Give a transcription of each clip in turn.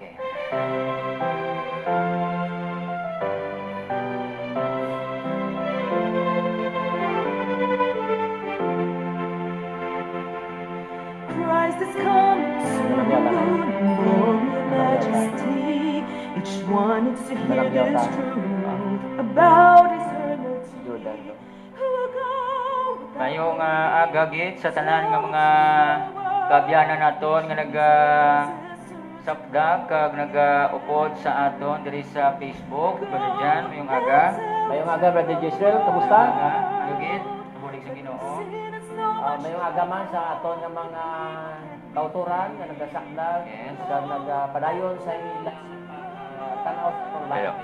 Okay. Christ is coming soon in glory and majesty. Each one needs to hear this truth about eternity. Jordan. Who will go with Ngayong agagit sa tanan nga mga kabyanan naton nga sapda kag nagaupod sa aton diri sa Facebook. Brother Jan, ngayong aga. Mayong aga, Brother Jesrel, kamusta? Agagit, bulig sa Ginoo. Mayong aga man sa aton nga mga kauturan nga nagasakdag, Yes. nga nagapadayon sa ilang tanaw sa itong Hello. live.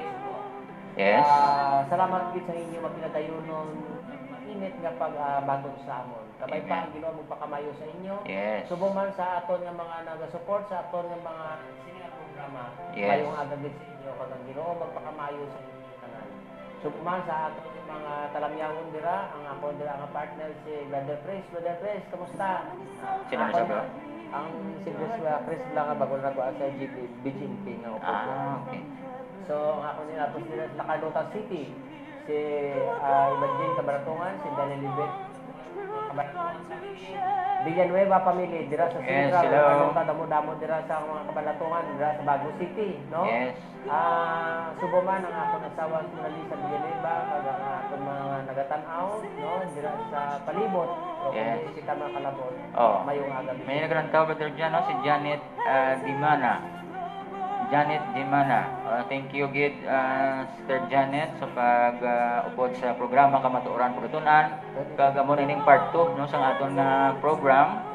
Yes. Salamat gid sa inyo mapinadayonon init nga pagbatod sa amon. Kamay pa ang Ginoo magpakamayo sa inyo. Yes. Subo man sa aton nga mga naga-support sa aton nga mga sininga programa. Yes. Mayong aga gid sa inyo kag ang Ginoo magpakamayo sa inyo tanan. Subo man sa aton nga mga talamyawon dira, ang ako dira nga partner si Brother Chris. Brother Chris, kamusta? Sino na sabi? Ang si Chris lang nga bago na ko sa BGMP nga upo. Okay. So, ang ako nila tapos nila sa Carlota City, si Evangeline Kabaratungan, si Daniel Libet, Villanueva Family, dira sa Yes, Sintra, hello. damo-damo dira sa mga Kabalatungan, dira sa Bago City, no? Yes. Subo man ang ako nasawa si Lisa Villanueva, kag ang akong mga nagatanaw, no? Dira sa Palibot, o Yes. kung kita mga kalabot, Oh. mayong aga. May nagrantaw, Brother Jan, no? Si Janet Dimana. Janet Dimana. Thank you, gid, Sister Janet, sa pag-upod sa programa Kamatuoran Pagatunan. Kagamo na ining part 2, no, sa aton nga program.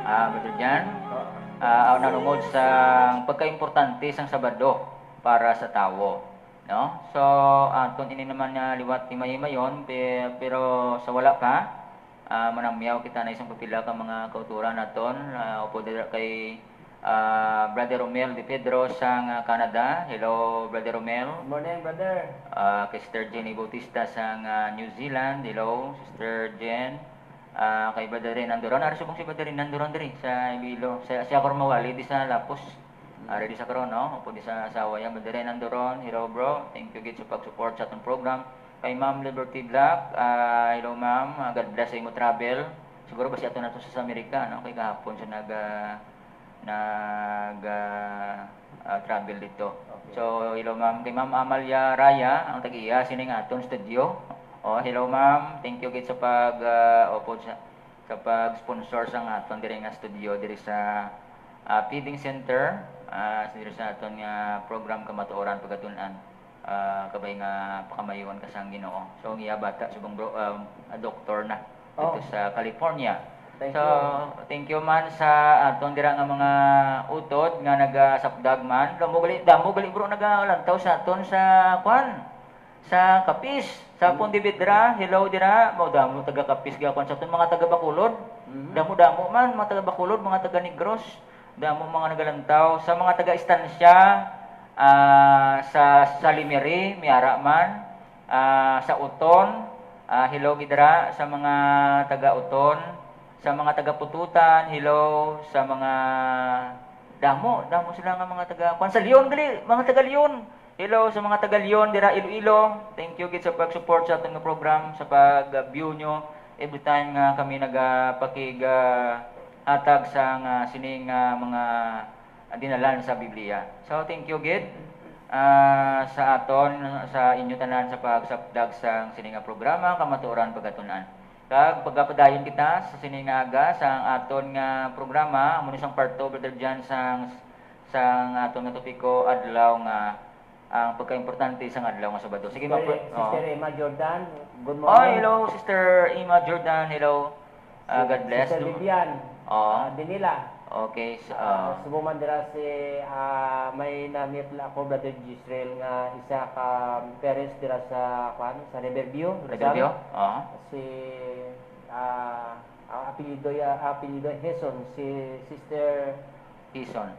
Brother Jan, nanungod sa pagkaimportante sang Sabado para sa tawo, no? So, aton ini naman nga liwat himayon, pero sa wala pa, manamyaw kita na isang pipila ka mga kauturan naton, upod dira kay Brother Romel Di Pedro sang Canada. Hello, Brother Romel. Good morning, brother. Kay Sister Jenny Bautista sang New Zealand. Hello, Sister Jen. Kay Brother Renandoron. Ara subong si Brother Renandoron diri sa Iloilo. Siya ko mawali di sa Lapos. Ari di sa karon, no? Upo di sa asawa ya Brother Renandoron. Hello, bro. Thank you gid sa pag-support sa atong program. Kay Ma'am Liberty Black. Hello, Ma'am. God bless sa imo travel. Siguro ba siya ato nato sa Amerika, no? Kay kahapon siya travel dito. Okay. So, hello ma'am. Kay Ma'am Amalia Raya, ang tag-iya sining aton studio. Oh, hello ma'am. Thank you gid sa upo sa pag-sponsor sa aton diri nga studio diri sa feeding center diri sa aton nga program Kamatuoran Pagatunan. Kabay nga pakamayon ka sang Ginoo. So, ang iya bata subong doktor na dito sa California. Thank So, you. thank you man sa aton dira nga mga utod nga nagasapdag man. Damo gali bro nagalantaw sa aton sa sa Kapis, sa Pondibit dira. Hello dira, mao damo taga Kapis gakon sa aton mga taga Bacolod. Damo man mga taga Bacolod, mga taga Negros. Damo mga nagalantaw sa mga taga Estancia, sa Salimiri, Miara man, sa Uton. Hello gidra sa mga taga Uton. Sa mga taga-Pututan, hello, sa mga damo sila nga mga taga sa Leon gali, mga taga Leon. Hello sa mga taga Leon dira Iloilo. Thank you gid sa pag-support sa ating program, sa pag-view nyo every time nga kami nagapakig hatag sa sining mga dinalan sa Biblia. So thank you gid sa aton sa inyo tanan sa pagsapdag sa sining nga programa Kamatuoran Pagatunan. Kag pagapadayon kita sa siningaga sa aton nga programa, amo ni sang part 2 Brother Jan sang aton nga topiko adlaw nga ang pagkaimportante sang adlaw nga Sabado. Sige ma. Sister Emma Jordan, good morning. Hello Sister Emma Jordan. Hello. God bless. Sister Vivian, Dinila. Okay. Subo man dira si may na-meet lang ako, Brother Gisrael, nga isa ka parents dira sa Riverview. Review? Si apelyido Heson, si Sister Tison.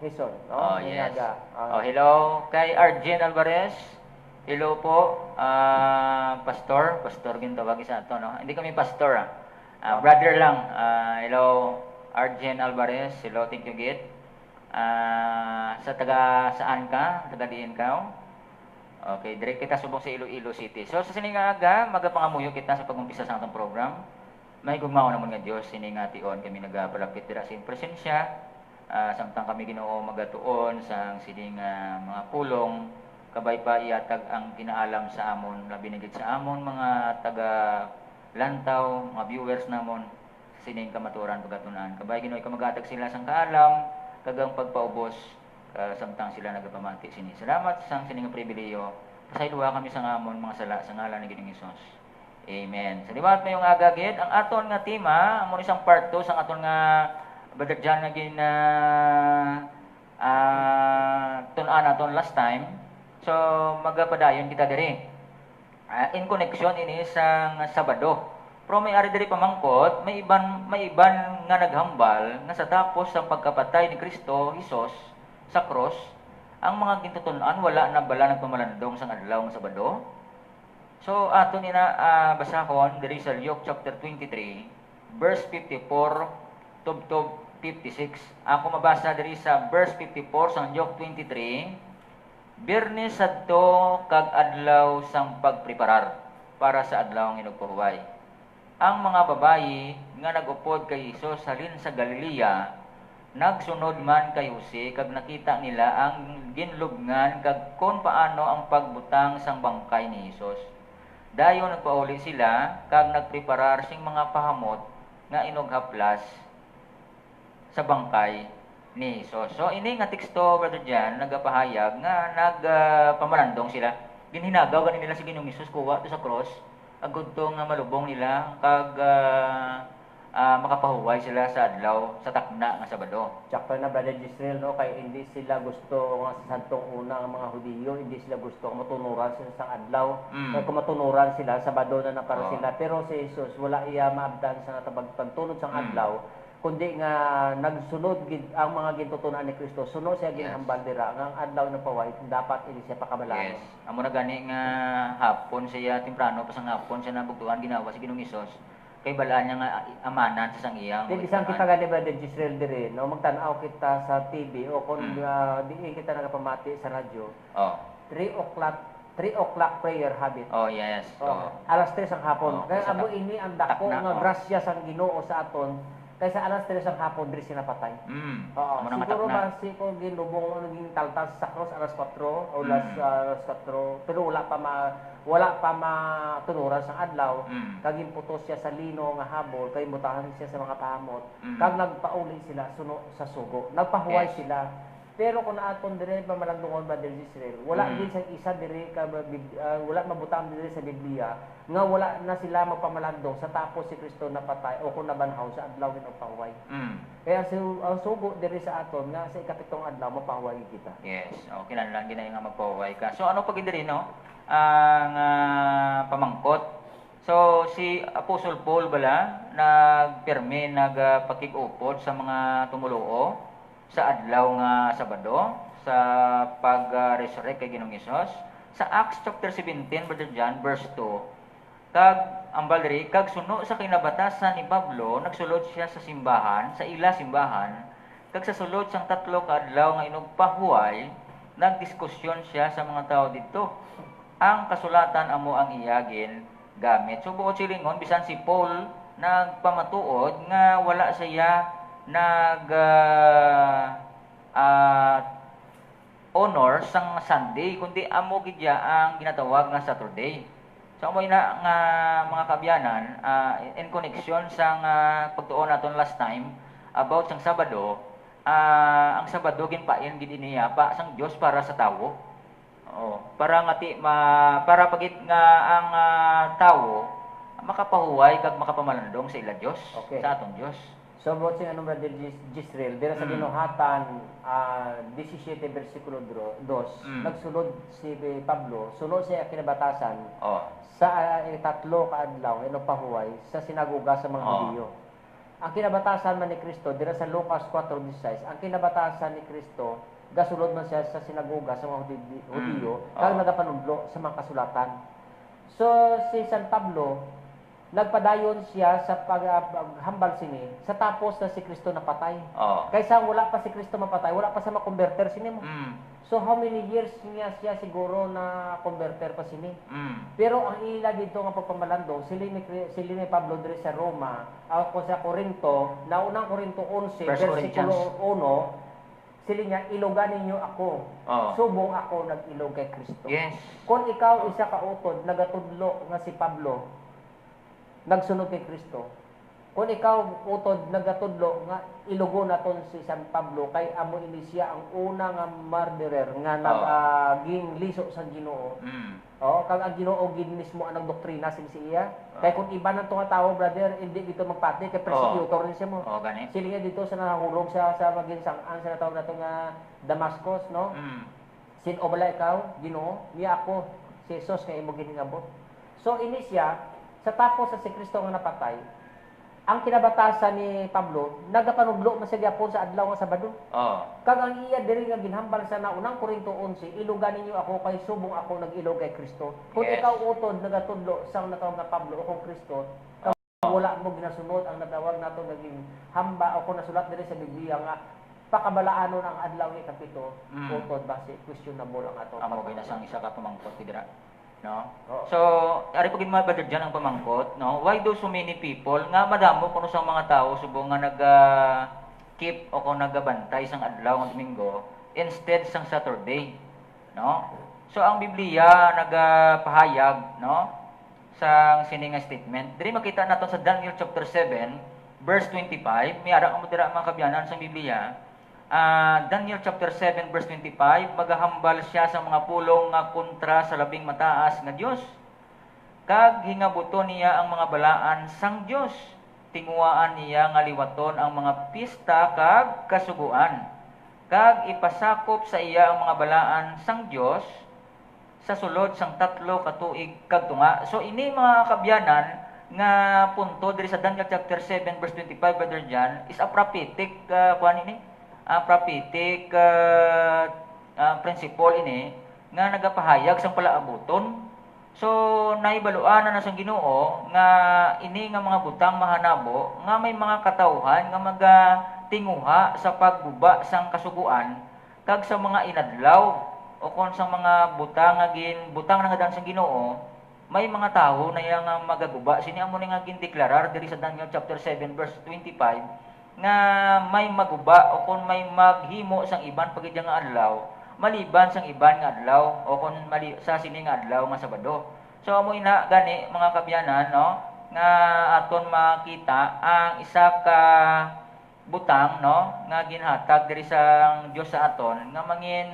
Heson, no? Oh, yes. Inaga. Hello kay Arjen Alvarez. Hello po, pastor gin tawag sa ato, no? Hindi kami pastor, brother lang. Hello Arjen Alvarez. Hello, thank you gid. Sa taga saan ka? Taga diin ka? Okay, direct kita subong sa Iloilo City. So sa sining nga aga, magapangamuyo kita sa pag-umpisa sa atong program. May gugmao naman nga Dios sini nga tion kami nagapalapit dira sa presensya. Samtang kami Ginoo magatuon sa sining mga pulong kabay pa iatag ang kinaalam sa amon labi na gid sa amon mga taga lantaw, mga viewers namon sining kamaturan pagatunan. Kabay Ginoo ikaw magatag sila sang kaalam kagang pagpaubos samtang sila nagapamati sini. Salamat sa sining pribileyo. Pasayloa kami sa amon mga sala sa ngalan ni Ginoong Hesus. Amen. Sa liwat mayong agagid ang aton nga tema, amo isang part 2 sang aton nga badagjan nga tun-an aton last time. So magapadayon kita diri. In connection ini sang Sabado. Pero may ari diri pamangkot, may iban nga naghambal nga sa tapos sang pagkapatay ni Kristo Hesus sa cross, ang mga gintutunan wala na bala nagpamalandong sang adlaw nga Sabado. So aton ina basahon diri sa Luke chapter 23 verse 54 tubtob 56. Ako mabasa diri sa verse 54 sang Luke 23. Biyernes sadto kag adlaw sang pagpreparar para sa adlaw nga inugpahuway. Ang mga babayi nga nag-upod kay Hesus halin sa Galilea nagsunod man kay Jose kag nakita nila ang ginlubngan kag kon paano ang pagbutang sang bangkay ni Hesus. Dayon nagpauli sila kag nagpreparar sing mga pahamot nga inughaplas sa bangkay ni Hesus. So ini nga teksto brother Jan nagapahayag nga nagpamalandong sila. Ginhinagaw ganin nila si Ginoong Hesus kuwa to sa cross agud to nga malubong nila kag makapahuway sila sa adlaw sa takna nga Sabado. Tsaka na Brother Gisrael, no, kay hindi sila gusto nga sa santong una ang mga Hudiyo, hindi sila gusto matunuran sa adlaw. Kaya kung matunuran sila, Sabado na para sila. Pero si Jesus, wala iya maabdan sa tabagtantunod sang adlaw, kundi nga nagsunod ang mga gintutunan ni Kristo. Sunod siya ginhambal dira nga ang adlaw na paway dapat ini siya pakabalano. Yes. Amo na gani nga hapon siya temprano pa sang hapon siya nabugtuan ginawa si Ginoong Hesus. Kay balaan niya nga amanan sa sang iyang. Di isang kita gani ba din Gisrael dire, no, magtan-aw kita sa TV o kung di kita nagapamati sa radyo. 3 o'clock prayer habit. Oh, yes. Alas 3 ang hapon. Kaya sa amo ini ang dako takna, nga grasya sang Ginoo sa aton. Kaysa alas 3 ang hapon diri sinapatay. Amo na Siguro matakna. ba si ko ginubong naging taltas sa cross alas 4 o alas 4 pero wala pa matunuran sa adlaw. Kaging putos siya sa lino nga habol kay mutahan siya sa mga pahamot. Kag nagpauli sila suno sa sugo. Nagpahuway sila. Pero kung aton dire pamalandungon ba diri Israel, wala din sa isa dire ka wala mabutang dire sa Biblia nga wala na sila magpamalandong sa tapos si Kristo napatay o kung nabanhaw sa adlaw ng pahuway. Kaya ang sugo dire sa aton nga sa ikapitong adlaw mapahuway kita. Yes. Okay na lang ginay nga magpahuway ka. So ano pag diri no? Ang pamangkot. So si Apostle Paul bala nagpirme nagpakig-upod sa mga tumuluo sa adlaw nga Sabado sa pag-resurrect kay Ginoong Hesus. Sa Acts chapter 17 Brother John verse 2 kag ambal diri kag suno sa kinabatasan ni Pablo nagsulod siya sa simbahan sa ila simbahan kag sa sulod sang tatlo ka adlaw nga inugpahuway nagdiskusyon siya sa mga tao didto. Ang kasulatan amo ang iyagin gamit. So buot silingon bisan si Paul nagpamatuod nga wala siya honor sang Sunday kundi amo gid ang ginatawag nga Saturday. So amo ina nga mga kabyanan in connection sang pagtuon naton last time about sang Sabado, ang Sabado ginpain gid niya pa sang Dios para sa tawo. Para ngati para pagit nga ang tawo makapahuway kag makapamalandong sa ila Dios, sa aton Dios. So, buot sing anong Brother Gisrael, dira sa Ginuhatan 17 versikulo 2, nagsulod si Pablo, sunod siya kinabatasan sa tatlo ka adlaw pahuway sa sinagoga sa mga Hudiyo. Ang kinabatasan man ni Kristo dira sa Lucas 4:16, ang kinabatasan ni Kristo gasulod man siya sa sinagoga sa mga Hudiyo kag nagapanudlo sa mga kasulatan. So si San Pablo nagpadayon siya sa paghambal sini sa tapos na si Kristo napatay. Oh. Kaysa wala pa si Kristo mapatay, wala pa sa makonverter sini mo. Mm. So how many years niya siya siguro na converter pa sini? Mm. Pero ang ila dito nga pagpamalandong, sila ni Pablo dire sa Roma, ako sa Corinto, na unang Corinto 11, First versikulo 1, sila niya, ilogan ninyo ako. Oh. Subong ako nag-ilog kay Kristo. Yes. Kung ikaw isa ka utod, nagatudlo nga si Pablo, nagsunod kay Kristo. Kung ikaw utod nagatudlo nga ilugo naton si San Pablo kay amo ini siya ang una nga murderer nga naging liso sa Ginoo. Mm. Kag ang Ginoo gid mismo ang doktrina sin siya. Kay kung iba nang nga tawo brother, hindi dito magpati kay persecutor ni siya mo. Gani. Sila dito sa nahulog sa maging sang-an sa tawag nato nga Damascus, no? Mm. Sin obala ikaw, Ginoo, niya ako si Jesus nga imo giningabot. So ini siya sa tapos sa si Kristo nga napatay, ang kinabatasan ni Pablo, nagapanudlo man siya gyapon sa adlaw nga Sabado. Kag ang iya diri nga ginhambal sa naunang Korinto 11, ilugan ninyo ako kay subong ako nag-ilog kay Kristo. Kung ikaw utod nagatudlo sang natawag na Pablo o kung Kristo, kag wala mo ginasunod ang natawag nato naging hamba o kung nasulat diri sa Biblia nga pakabalaanon ang adlaw ni kapito, utod base questionable ang ato. Amo ginasang isa ka pamangkot dira. No? Oo. So, ari pagin mga brother dyan ang pamangkot, no? Why do so many people nga madamo kuno sa mga tao subong nga keep o kung nagabantay sang adlaw ng Domingo instead sang Saturday, no? So ang Biblia nagapahayag, no? Sang sininga statement. Diri makita naton sa Daniel chapter 7 verse 25, may ara mo dira mga kabyanan sa Biblia. Daniel chapter 7 verse 25, magahambal siya sa mga pulong nga kontra sa labing mataas nga Dios. Kag hingabuton niya ang mga balaan sang Dios. Tinguaan niya nga liwaton ang mga pista kag kasuguan. Kag ipasakop sa iya ang mga balaan sang Dios sa sulod sang 3 ka tuig kag tunga. So ini mga kabyanan nga punto diri sa Daniel chapter 7 verse 25 brother John is a prophetic kuan ini. Prophetic principle ini nga nagapahayag sang palaabuton. So naibaluan na sang Ginoo nga ini nga mga butang mahanabo nga may mga katawhan nga magatinguha sa pagguba sang kasuguan kag sa mga inadlaw o kon sa mga butang nga butang nga dan sang Ginoo, may mga tawo na yang magaguba. Sini amo ni nga gindeklarar diri sa Daniel chapter 7 verse 25 nga may maguba o kung may maghimo sang iban pagid nga adlaw maliban sang iban nga adlaw o kung sa sini nga adlaw nga Sabado. So amo ina gani mga kabyanan, no, nga aton makita ang isa ka butang, no, nga ginhatag diri sang Dios sa aton nga mangin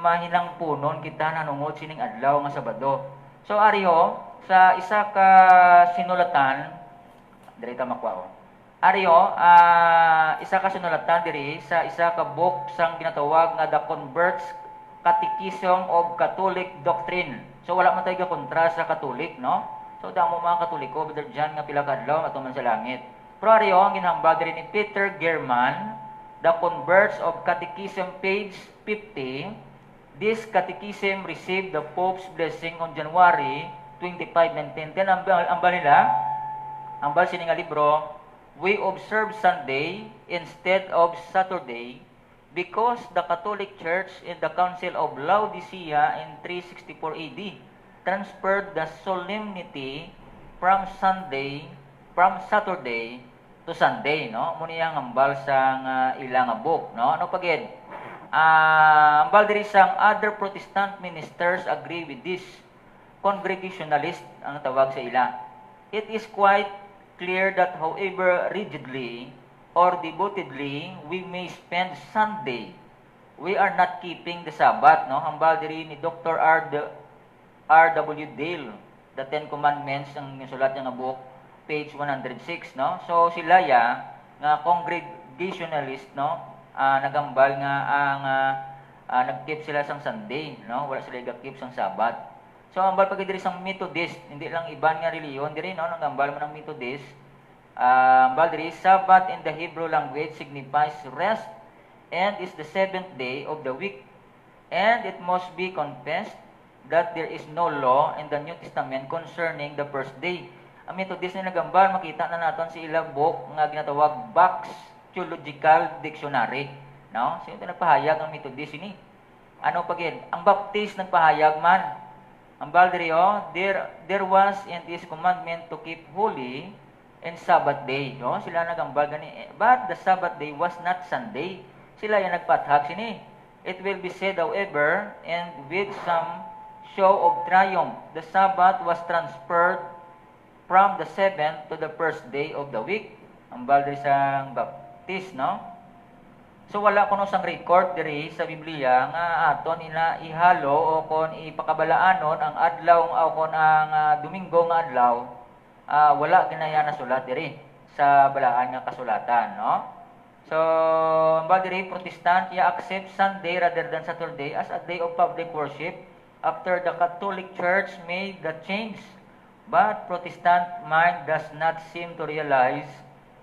mahinang punon kita nanungod sining adlaw nga Sabado. So ariho sa isa ka sinulatan diri ta makwao. Ariyo, isa ka sinulatan diri sa isa ka book sang ginatawag nga The Converts Catechism of Catholic Doctrine. So wala man tayo kontra sa Katolik, no? So damo mga Katoliko, brother John nga pila ka adlaw ato man sa langit. Pero ariyo ang ginhambal diri ni Peter German, The Converts of Catechism page 50. This catechism received the Pope's blessing on January 25, 1910. Ambal nila, ambal sini nga libro, we observe Sunday instead of Saturday because the Catholic Church in the Council of Laodicea in 364 AD transferred the solemnity from Saturday to Sunday, no? Muna yang ambal sang ilang book, no? Ano pagid? Ambal diri sang other Protestant ministers agree with this. Congregationalist ang tawag sa ila. It is quite clear that however rigidly or devotedly we may spend Sunday, we are not keeping the Sabbath, no? Hambal diri ni Dr. R.W. Dale, The Ten Commandments, ang sulat niya nga book, page 106, no? So sila ya nga congregationalist, no? Nagambal nga ang nag-keep sila sang Sunday, no? Wala sila nag-keep sang Sabbath. So, ambal pag diri sang Methodist, hindi lang iban nga reliyon, diri no, nangambal man ang Methodist. Ambal diri, Sabbath in the Hebrew language signifies rest and is the 7th day of the week. And it must be confessed that there is no law in the New Testament concerning the first day. Ang Methodist na nagambal, makita na naton si ila book nga ginatawag Box Theological Dictionary. No? So ito nagpahayag ang Methodist ini. Ano pagin? Ang Baptist nagpahayag man. Ang Balderio, there was in this commandment to keep holy and Sabbath day. No? Sila nagambal gani. But the Sabbath day was not Sunday. Sila yung nagpathag sini. It will be said, however, and with some show of triumph, the Sabbath was transferred from the 7th to the first day of the week. Ang balde sa Baptist, no? So wala kuno sang record diri sa Biblia nga aton ina ihalo o kon ipakabalaanon ang adlaw o kon ang Domingo nga adlaw, wala ginaya na sulat diri sa balaan nga kasulatan, no? So, ang diri Protestant accept Sunday rather than Saturday as a day of public worship after the Catholic Church made the change. But Protestant mind does not seem to realize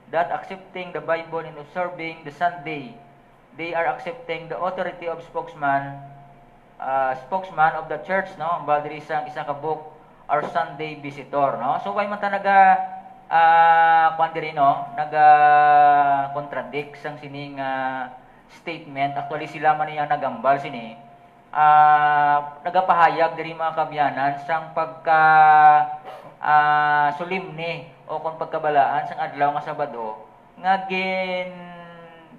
that accepting the Bible and observing the Sunday, they are accepting the authority of spokesman of the church, no? Ang diri sa isa ka book, Our Sunday Visitor, no? So why man ta kwan diri, no? Contradict sang sining statement. Actually sila man niya nagambal sini. Nagapahayag diri mga kabyanan sang pagka solemne o kung pagkabalaan sang adlaw nga Sabado nga gin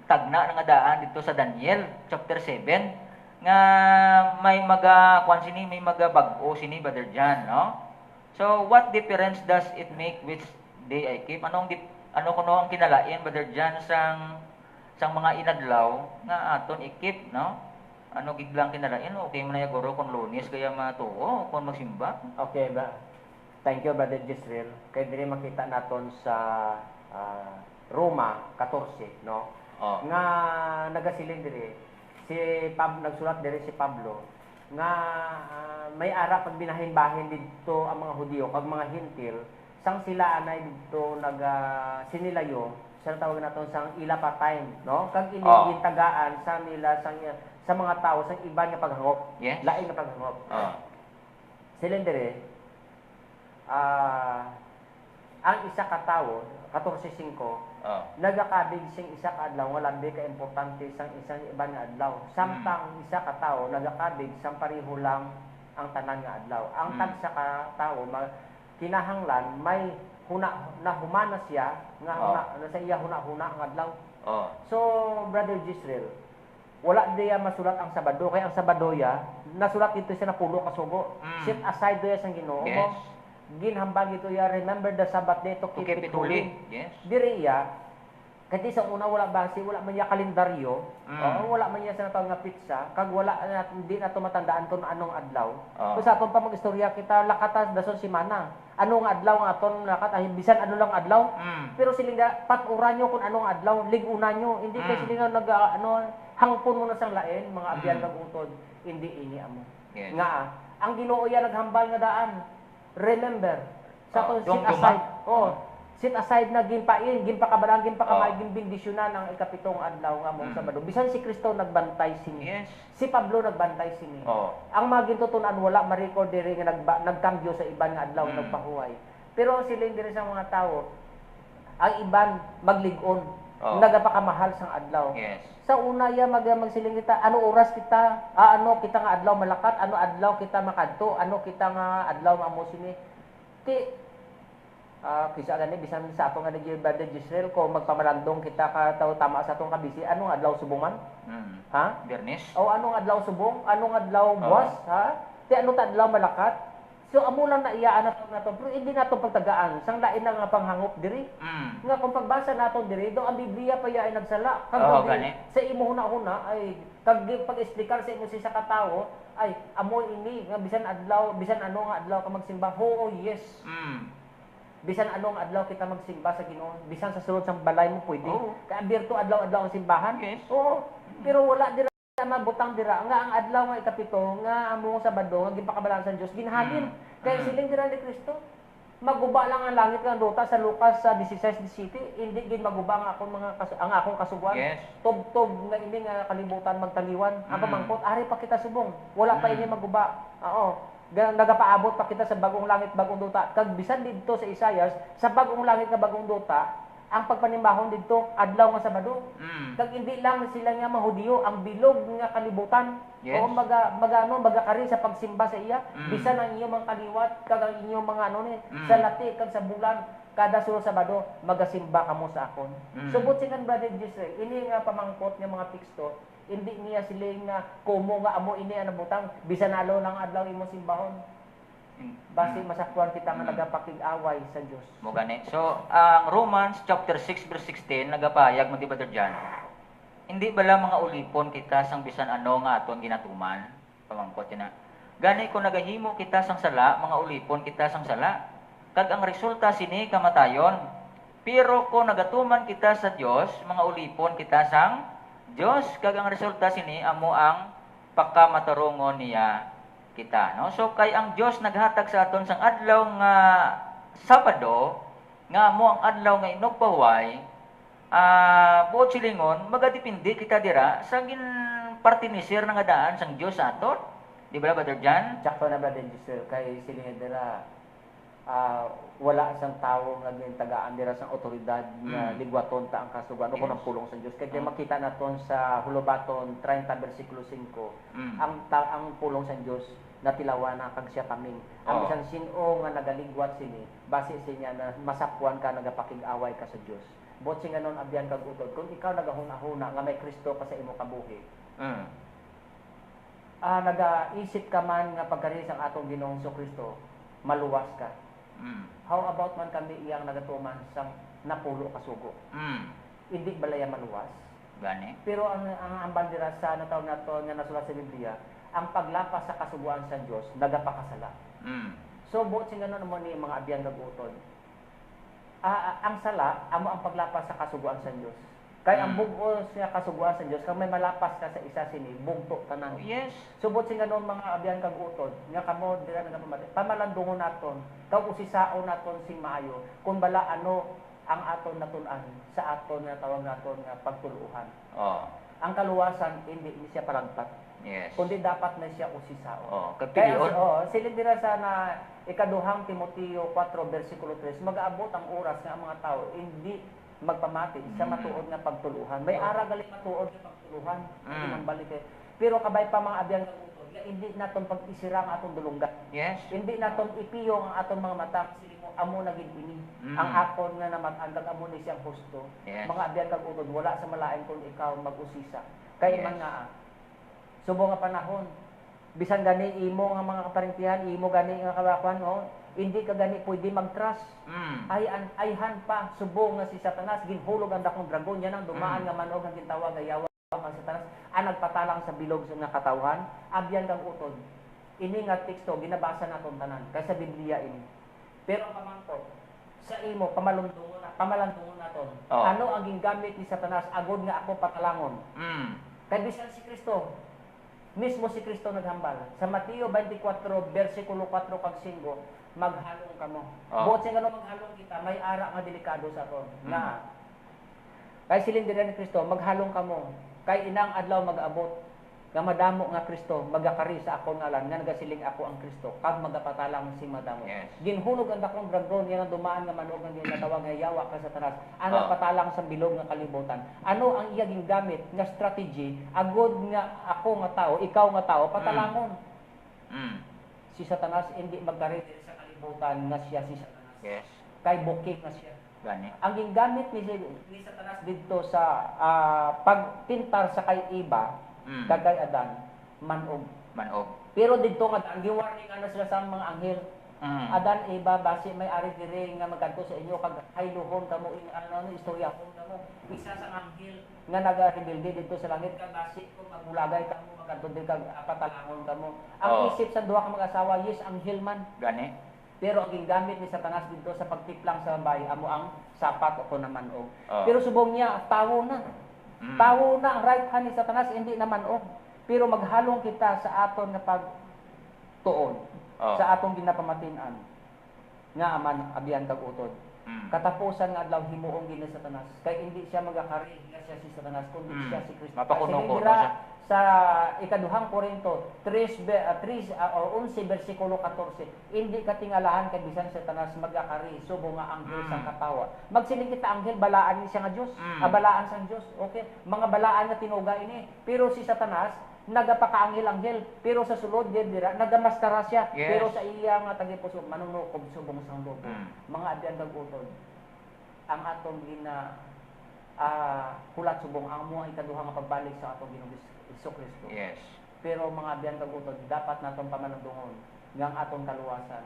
tagna nga daan dito sa Daniel chapter 7 nga may kwan sini, may bag-o sini, Brother John, no? So what difference does it make which day I keep? Ano kuno ang kinalain, Brother John, sang mga inadlaw nga aton ikip, no? Ano giglang kinalain? Okay mo na guro kung Lunes kaya matuo kung magsimba. Okay ba? Thank you, Brother Gisrael. Kaya diri makita naton sa Roma 14, no? Oh. Nga nagasiling diri nagsulat diri si Pablo nga may ara pag binahin-bahin dito ang mga Hudiyo kag mga Hintil sang sila anay dito sinilayo sa tawag naton sang ila pa time, no? Kag ini tagaan sa nila sa mga tao sa iba nga paghangop. Yes. Lain nga paghangop. Sila diri ang isa ka tawo 14:5 nagakabig sing isa ka adlaw nga labi ka importante sang isang iba nga adlaw. Samtang isa ka tawo nagakabig sang pareho lang ang tanan nga adlaw. Ang tagsa ka tawo kinahanglan may humana siya nga sa iya huna ang adlaw. So Brother Gisrael, wala diya masulat ang Sabado kaya ang Sabado nasulat dito sa napulo ka sugo. Set aside diya sang Ginoo mo. Ginhambag ito remember the Sabbath day to keep it holy. Yes. Diri kasi sa una wala man ya kalendaryo, wala man ya sa natawag nga pizza, kag wala hindi na to matandaan kung anong adlaw. So sa aton pa magistorya kita lakatas dason simana. Anong adlaw nga aton lakat bisan ano lang adlaw. Pero silinga pag-uran nyo kung anong adlaw, lig-una nyo. Hindi kay silinga hangpon mo na sang lain mga abyan ng utod, hindi ini amo. Yes. Nga ang Ginoo naghambal nga daan. Remember sa sit aside. Sit aside na ginpain, ginpakabalang, ginpakamay, ginbindisyonan ang ikapitong adlaw nga mong Sabado. Bisan si Kristo nagbantay sini. Yes. Si Pablo nagbantay sini. Ang mga gintutunan wala ma-record diri nga nagkambyo sa iban nga adlaw nagpahuway. Pero silin diri sa mga tao ang iban maglig-on. Nagapakamahal sang adlaw. Yes. Sa una magsiling kita, ano oras kita, ano kita nga adlaw malakat, ano adlaw kita makadto, ano kita nga adlaw amo sini. Kisa gani bisan sa ato nga Brother Gisrael ko magpamalandong kita ka tama sa atong kabisi, anong adlaw subuman? Ha? Biyernes. O anong adlaw subong? Anong adlaw buwas? Ha? Ano ta adlaw malakat? So amo lang na iyaan nato pero hindi nato pagtagaan sang lain na nga panghangop diri. Nga kung pagbasa nato diri do ang Biblia pa ay nagsala kag sa imo huna-huna ay kag pag-explicar sa imo sa katawo ay amo ini nga bisan ano nga adlaw ka magsimba. Yes. Bisan anong adlaw kita magsimba sa Ginoo, bisan sa sulod sang balay mo pwede. Kay abierto adlaw-adlaw ang simbahan. Yes. Pero wala dira mabutang dira nga ang adlaw nga ikapito nga among Sabado nga ginpakabalaan sa Dios ginhalin kay siling dira ni Kristo Maguba lang ang langit nga duta sa Lucas sa 16:17, hindi gid maguba ang akong kasuguan. Yes. Tubtob nga ini nga kalibutan magtaliwan. Ang Mm. pamangkot ari pa kita subong. Wala pa Mm. ini maguba. Oo. Nagapaabot pa kita sa bagong langit, bagong duta. Kag bisan didto sa Isayas, sa bagong langit nga bagong duta, ang pagpanimbahon didto adlaw nga Sabado. Mm. Kag hindi lang sila nga mahudiyo, ang bilog nga kalibutan. Yes. O magakari sa pagsimba sa iya. Mm. Bisan ang inyong mga kaliwat, kag ang inyong mga Mm. sa lati, kag sa bulan, kada sulo Sabado, magasimba kamo sa akon. Mm. Subot sinan Brother Jesus, ini nga pamangkot nga mga teksto, hindi niya siling nga kumo nga amo ini ang butang, bisan alo ng adlaw imo simbahon. Basi masaktuan kita nga nagapakig-away sa Dios. Mo gani. So, ang Romans chapter 6 verse 16 nagapayag mo di ba dyan? Hindi bala mga ulipon kita sang bisan ano nga aton ginatuman? Pamangkot na. Gani ko nagahimo kita sang sala, mga ulipon kita sang sala. Kag ang resulta sini kamatayon. Pero ko nagatuman kita sa Dios, mga ulipon kita sang Dios. Kag ang resulta sini amo ang pagkamatarongon niya kita, no? So kay ang Dios naghatag sa aton sang adlaw nga Sabado nga mo ang adlaw nga inugpahuway, buot silingon magadepende kita dira sa gin partinisir nga daan sang Dios sa aton. Di ba Brother Jan? Tsaka na Brother Jesus, kay siling dira wala sang tawo nga gintagaan dira sang otoridad nga ligwaton ta ang kasugan o Yes. kunang pulong sa Dios. Kay makita naton sa Hulubaton 30 bersikulo 5, ang pulong sa Dios natilawan na kag siya kaming. Ang Oo. bisan sino nga nagaligwat sini, base sa niya na masapuan ka nagapakig-away ka sa Dios. Bot sing anon abyan kag utod, kung ikaw nagahuna-huna nga may Kristo pa sa imo kabuhi, Mm. nagaisip ka man nga pagkari sang atong Ginoong Kristo, maluwas ka. Mm. How about man kami iyang nagatuman sang napulo kasugo? Mm. Hindi balaya maluwas. Gani. Pero ang bandera sa nataw nato nga nasulat sa Biblia, ang paglapas sa kasuguan sa Dios nagapakasala. Mm. So buot sing ganon mo ni mga abyan nagutod. Ang sala amo ang paglapas sa kasuguan sa Dios. Kay ang bugol sa kasuguan sa Dios, kag may malapas ka sa isa sini, bugto tanan. Yes. Subot sing ganon mga abyan kag utod, nga kamo dira nagapamatay. Pamalandungon naton, kag usisaon naton sing maayo kung bala ano ang aton natun-an sa aton nga tawag naton nga pagtuluhan. Oh. Ang kaluwasan hindi ni siya palagpat, Yes. kundi dapat na siya usisaon. Oh, Kaya kapilion. sila dira sa na ikaduhang Timoteo 4 bersikulo 3, mag-aabot ang oras nga ang mga tao hindi magpamati sa matuod nga pagtuluhan. May ara gali matuod nga pagtuluhan, ang balik eh. Pero kabay pa mga abyan nga utod, nga hindi naton pag-isira ang atong dulunggan. Yes. Hindi naton ipiyo ang atong mga mata kasi mo amo na gid ini. Ang akon nga namatandang amo ni siyang husto. Yes. Mga abyan kag utod wala sa malain kung ikaw mag-usisa. Kay Yes. man nga subo nga panahon. Bisan gani imo nga mga kaparintihan, imo gani nga kabakuan, hindi ka gani pwede mag-trust. Mm. Ayhan pa subo nga si Satanas ginhulog ang dakong dragon yan ang dumaan nga manog nga gintawag nga yawa ang Satanas ang nagpatalang sa bilog sa nga katawhan. Abyan kang utod. Ini nga teksto ginabasa naton tanan kay sa Biblia ini. Pero ang pamangkot sa imo pamalandungon naton. Oh. Ano ang gingamit ni Satanas agod nga ako patalangon? Mm. Kay bisan si Kristo, mismo si Kristo naghambal. Sa Mateo 24 bersikulo 4 kag 5, maghalong kamo. Oh. Buot sing ano maghalong kita, may ara nga delikado sa aton. Nga kay siling dira ni Kristo, maghalong kamo. Kay inang adlaw mag-abot nga madamo nga Kristo magakari sa akon ngalan nga nagasiling ako ang Kristo kag magapatalang si madamo. Yes. Ginhulog ang dakong dragon yan ang dumaan nga manog nga ginatawag nga yawa ka Satanas. Ang Oh. nagpatalang sa bilog nga kalibutan. Ano ang iya gingamit nga strategy agod nga ako nga tao, ikaw nga tao patalangon. Mm. Si Satanas hindi magkari sa kalibutan nga siya si Satanas. Yes. Kay bukik nga siya. Gani. Ang gingamit ni Satanas dito sa pagpintar sa kay Eva kag kay Adan manog. Manog. Pero dito nga ang giwarning ano sila sa mga anghel. Adan Eva base may ari diri nga magkanto sa inyo kag hayluhon kamo istorya kon kamo isa sa anghel nga nagarebelde dito sa langit kag base kung magulagay kamo magkanto diri kag patalangon kamo. Ang Oh. isip sa duha ka mag-asawa yes anghel man. Gani. Pero ang gingamit ni Satanas dito sa pagtiplang sa bahay amo ang sapat o kunaman og. Oh. Pero subong niya tawo na. Tawo na ang right hand ni Satanas hindi naman og. Pero maghalong kita sa aton nga pagtuon Oh. sa atong ginapamatinan. nga aman abiyan kag utod. Katapusan nga adlaw himuong gini sa Satanas kay hindi siya magakari nga siya si Satanas kundi siya si Kristo. Mapakuno-kuno Kasi siya. sa ikaduhang Korinto 11 versikulo 14, hindi katingalahan kay bisan sa Satanas magakari subo nga anghel sang katawa. Magsiling kita anghel balaan ni siya nga Dios, balaan sang Dios. Okay? Mga balaan nga tinuga ini. Pero si Satanas nagapakaanghel-anghel pero sa sulod dira nagamaskara siya Yes. pero sa iya nga tagipuso manunukob subong sang lobo. Mga abyan kag utod ang atong gina hulat subong ang mo ikaduha nga pagbalik sa atong Ginoong Kristo. Yes. Pero mga abyan kag utod dapat natong pamanadungon nga ang atong kaluwasan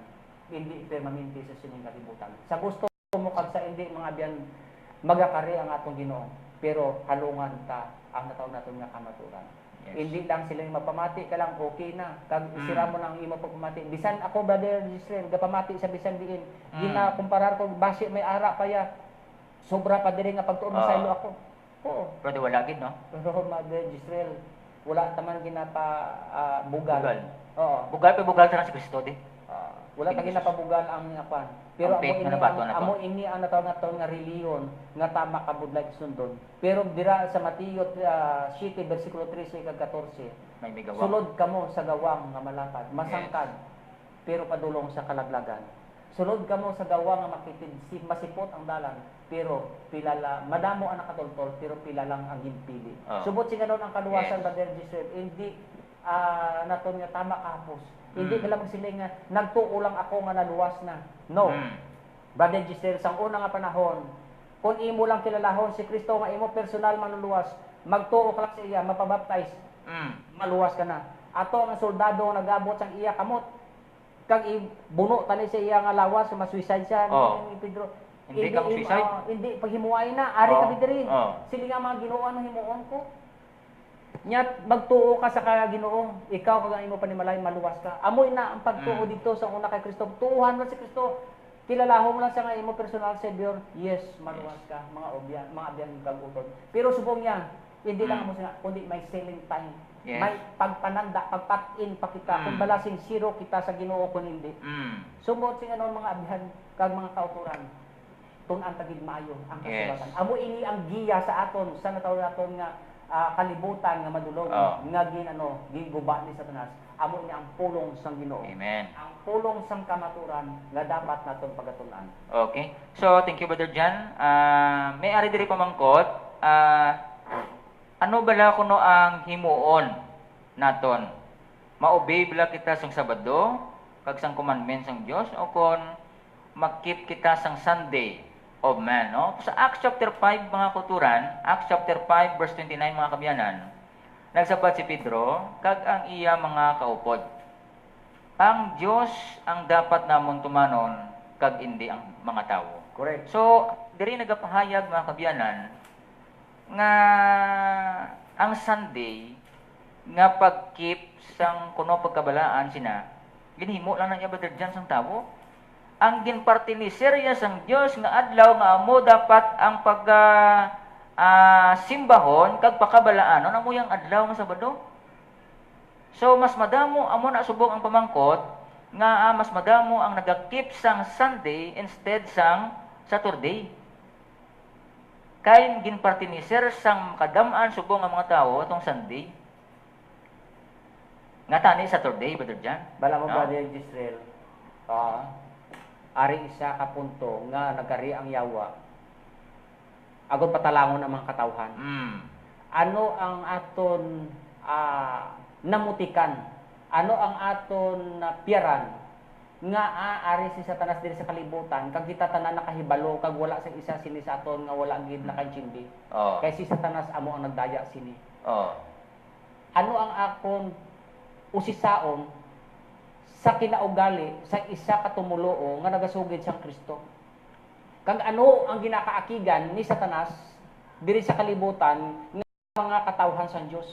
hindi permanente sa sining kalibutan. Sa gusto mo kag sa hindi mga abyan magakari ang atong Ginoo pero halungan ta ang nataon naton nga kamaturan. Yes. Hindi lang sila yung mapamati ka lang, okay na. Kag sira mo lang imo pagpamati. Bisan ako, brother Israel, gapamati sa bisan diin. Ginakumparar ko, basi may ara pa ya. Sobra pa diri nga pagtuon mo sa ilo ako. Oo. Pero wala gid, no? Pero, brother Israel, wala taman ginapa bugal. Bugal. Oo. Bugal ta na si Kristo di. Wala ta ginapabugal ang apan. Pero Ang faith nga nabato na to. amo ini ang natawag nga reliyon nga tama kabudlay sundon. Pero dira sa Mateo 7 bersikulo 13 kag 14. May migawa. Sulod kamo sa gawang nga malapad, masangkad, pero padulong sa kalaglagan. Sulod kamo sa gawang nga makitid, masipot ang dalan, pero pilala, madamo ang nakatultol, pero pila lang ang ginpili. Subot si ganon ang kaluwasan, Brother Joseph, hindi naton nga tama kahapos. Hindi ka lang magsiling nga, nagtuo lang ako nga naluwas na. No. Brother Joseph, sa una nga panahon, kung imo lang kilalahon si Kristo nga imo personal manuluwas, magtuo ka lang sa iya, mapabaptize, maluwas ka na. Ato ang soldado nga nagabot sang iya kamot, kag ibuno tani sa iya nga lawas, masuicide siya ni Pedro. Hindi ka suicide? Hindi, paghimuay na, ari ka bidiri. Oh. Sili nga mga Ginoo ano himuon ko. Nya magtuo ka sa Ginoo, ikaw kag ang imo panimalay maluwas ka. Amoy na ang pagtuo dito sa una kay Kristo. Tuuhan mo si Kristo. Kilalahon mo lang sa nga imo personal savior. Yes, maluwas ka, mga abyan kag utod. Pero subong niya, hindi lang mo sina kundi may selling time. Yes. May pagpananda, pagpat-in pa kita. Kung bala sincero kita sa Ginoo kun hindi. Sumot sing anon mga abyan kag mga kauturan. Tun-an tagid maayo ang kasulatan. Amo ini ang giya sa aton sa natawag naton nga kalibutan nga madulog nga giguba ni Satanas. Amo ini ang pulong sang Ginoo. Amen. Ang pulong sang kamaturan nga dapat naton pagatunan. Okay. So, thank you, Brother Jan. May ari diri pamangkot. Ano bala kuno ang himuon naton? Maobey bala kita sang Sabado, kag sang commandments sang Dios, o kon makip kita sang Sunday of man, no? Sa Acts chapter 5 mga kuturan, Acts chapter 5 verse 29 mga kabyanan, nagsabat si Pedro kag ang iya mga kaupod. Ang Dios ang dapat namon tumanon kag hindi ang mga tao. Correct. So, diri nagapahayag mga kabyanan nga ang Sunday nga pagkeep sang kuno pagkabalaan sina ginhimo lang na niya Brother Jan sang tawo. Ang ginparti ni Serias ang Dios nga adlaw nga amo dapat ang pag simbahon kag pakabalaan amo yang adlaw nga Sabado. So mas madamo amo na subong ang pamangkot nga mas madamo ang nagakip sang Sunday instead sang Saturday. Kay ginparti ni Sir sang kadam-an subong ang mga tawo atong Sunday. Nga tani Saturday Brother Jan. Bala mo Brother Israel. Ari isa ka punto nga nagkari ang yawa. Agon patalangon ang mga katawhan. Ano ang aton namutikan? Ano ang aton piyaran nga ari si Satanas diri sa kalibutan kag kita tanan nakahibalo kag wala sa isa sini sa aton nga wala gid nakaintindi. Kay si Satanas amo ang nagdaya sini. Ano ang akon usisaon sa kinaugali sa isa ka tumuloo nga nagasugid sang Kristo. Kag ano ang ginakaakigan ni Satanas diri sa kalibutan nga mga katawhan sang Dios.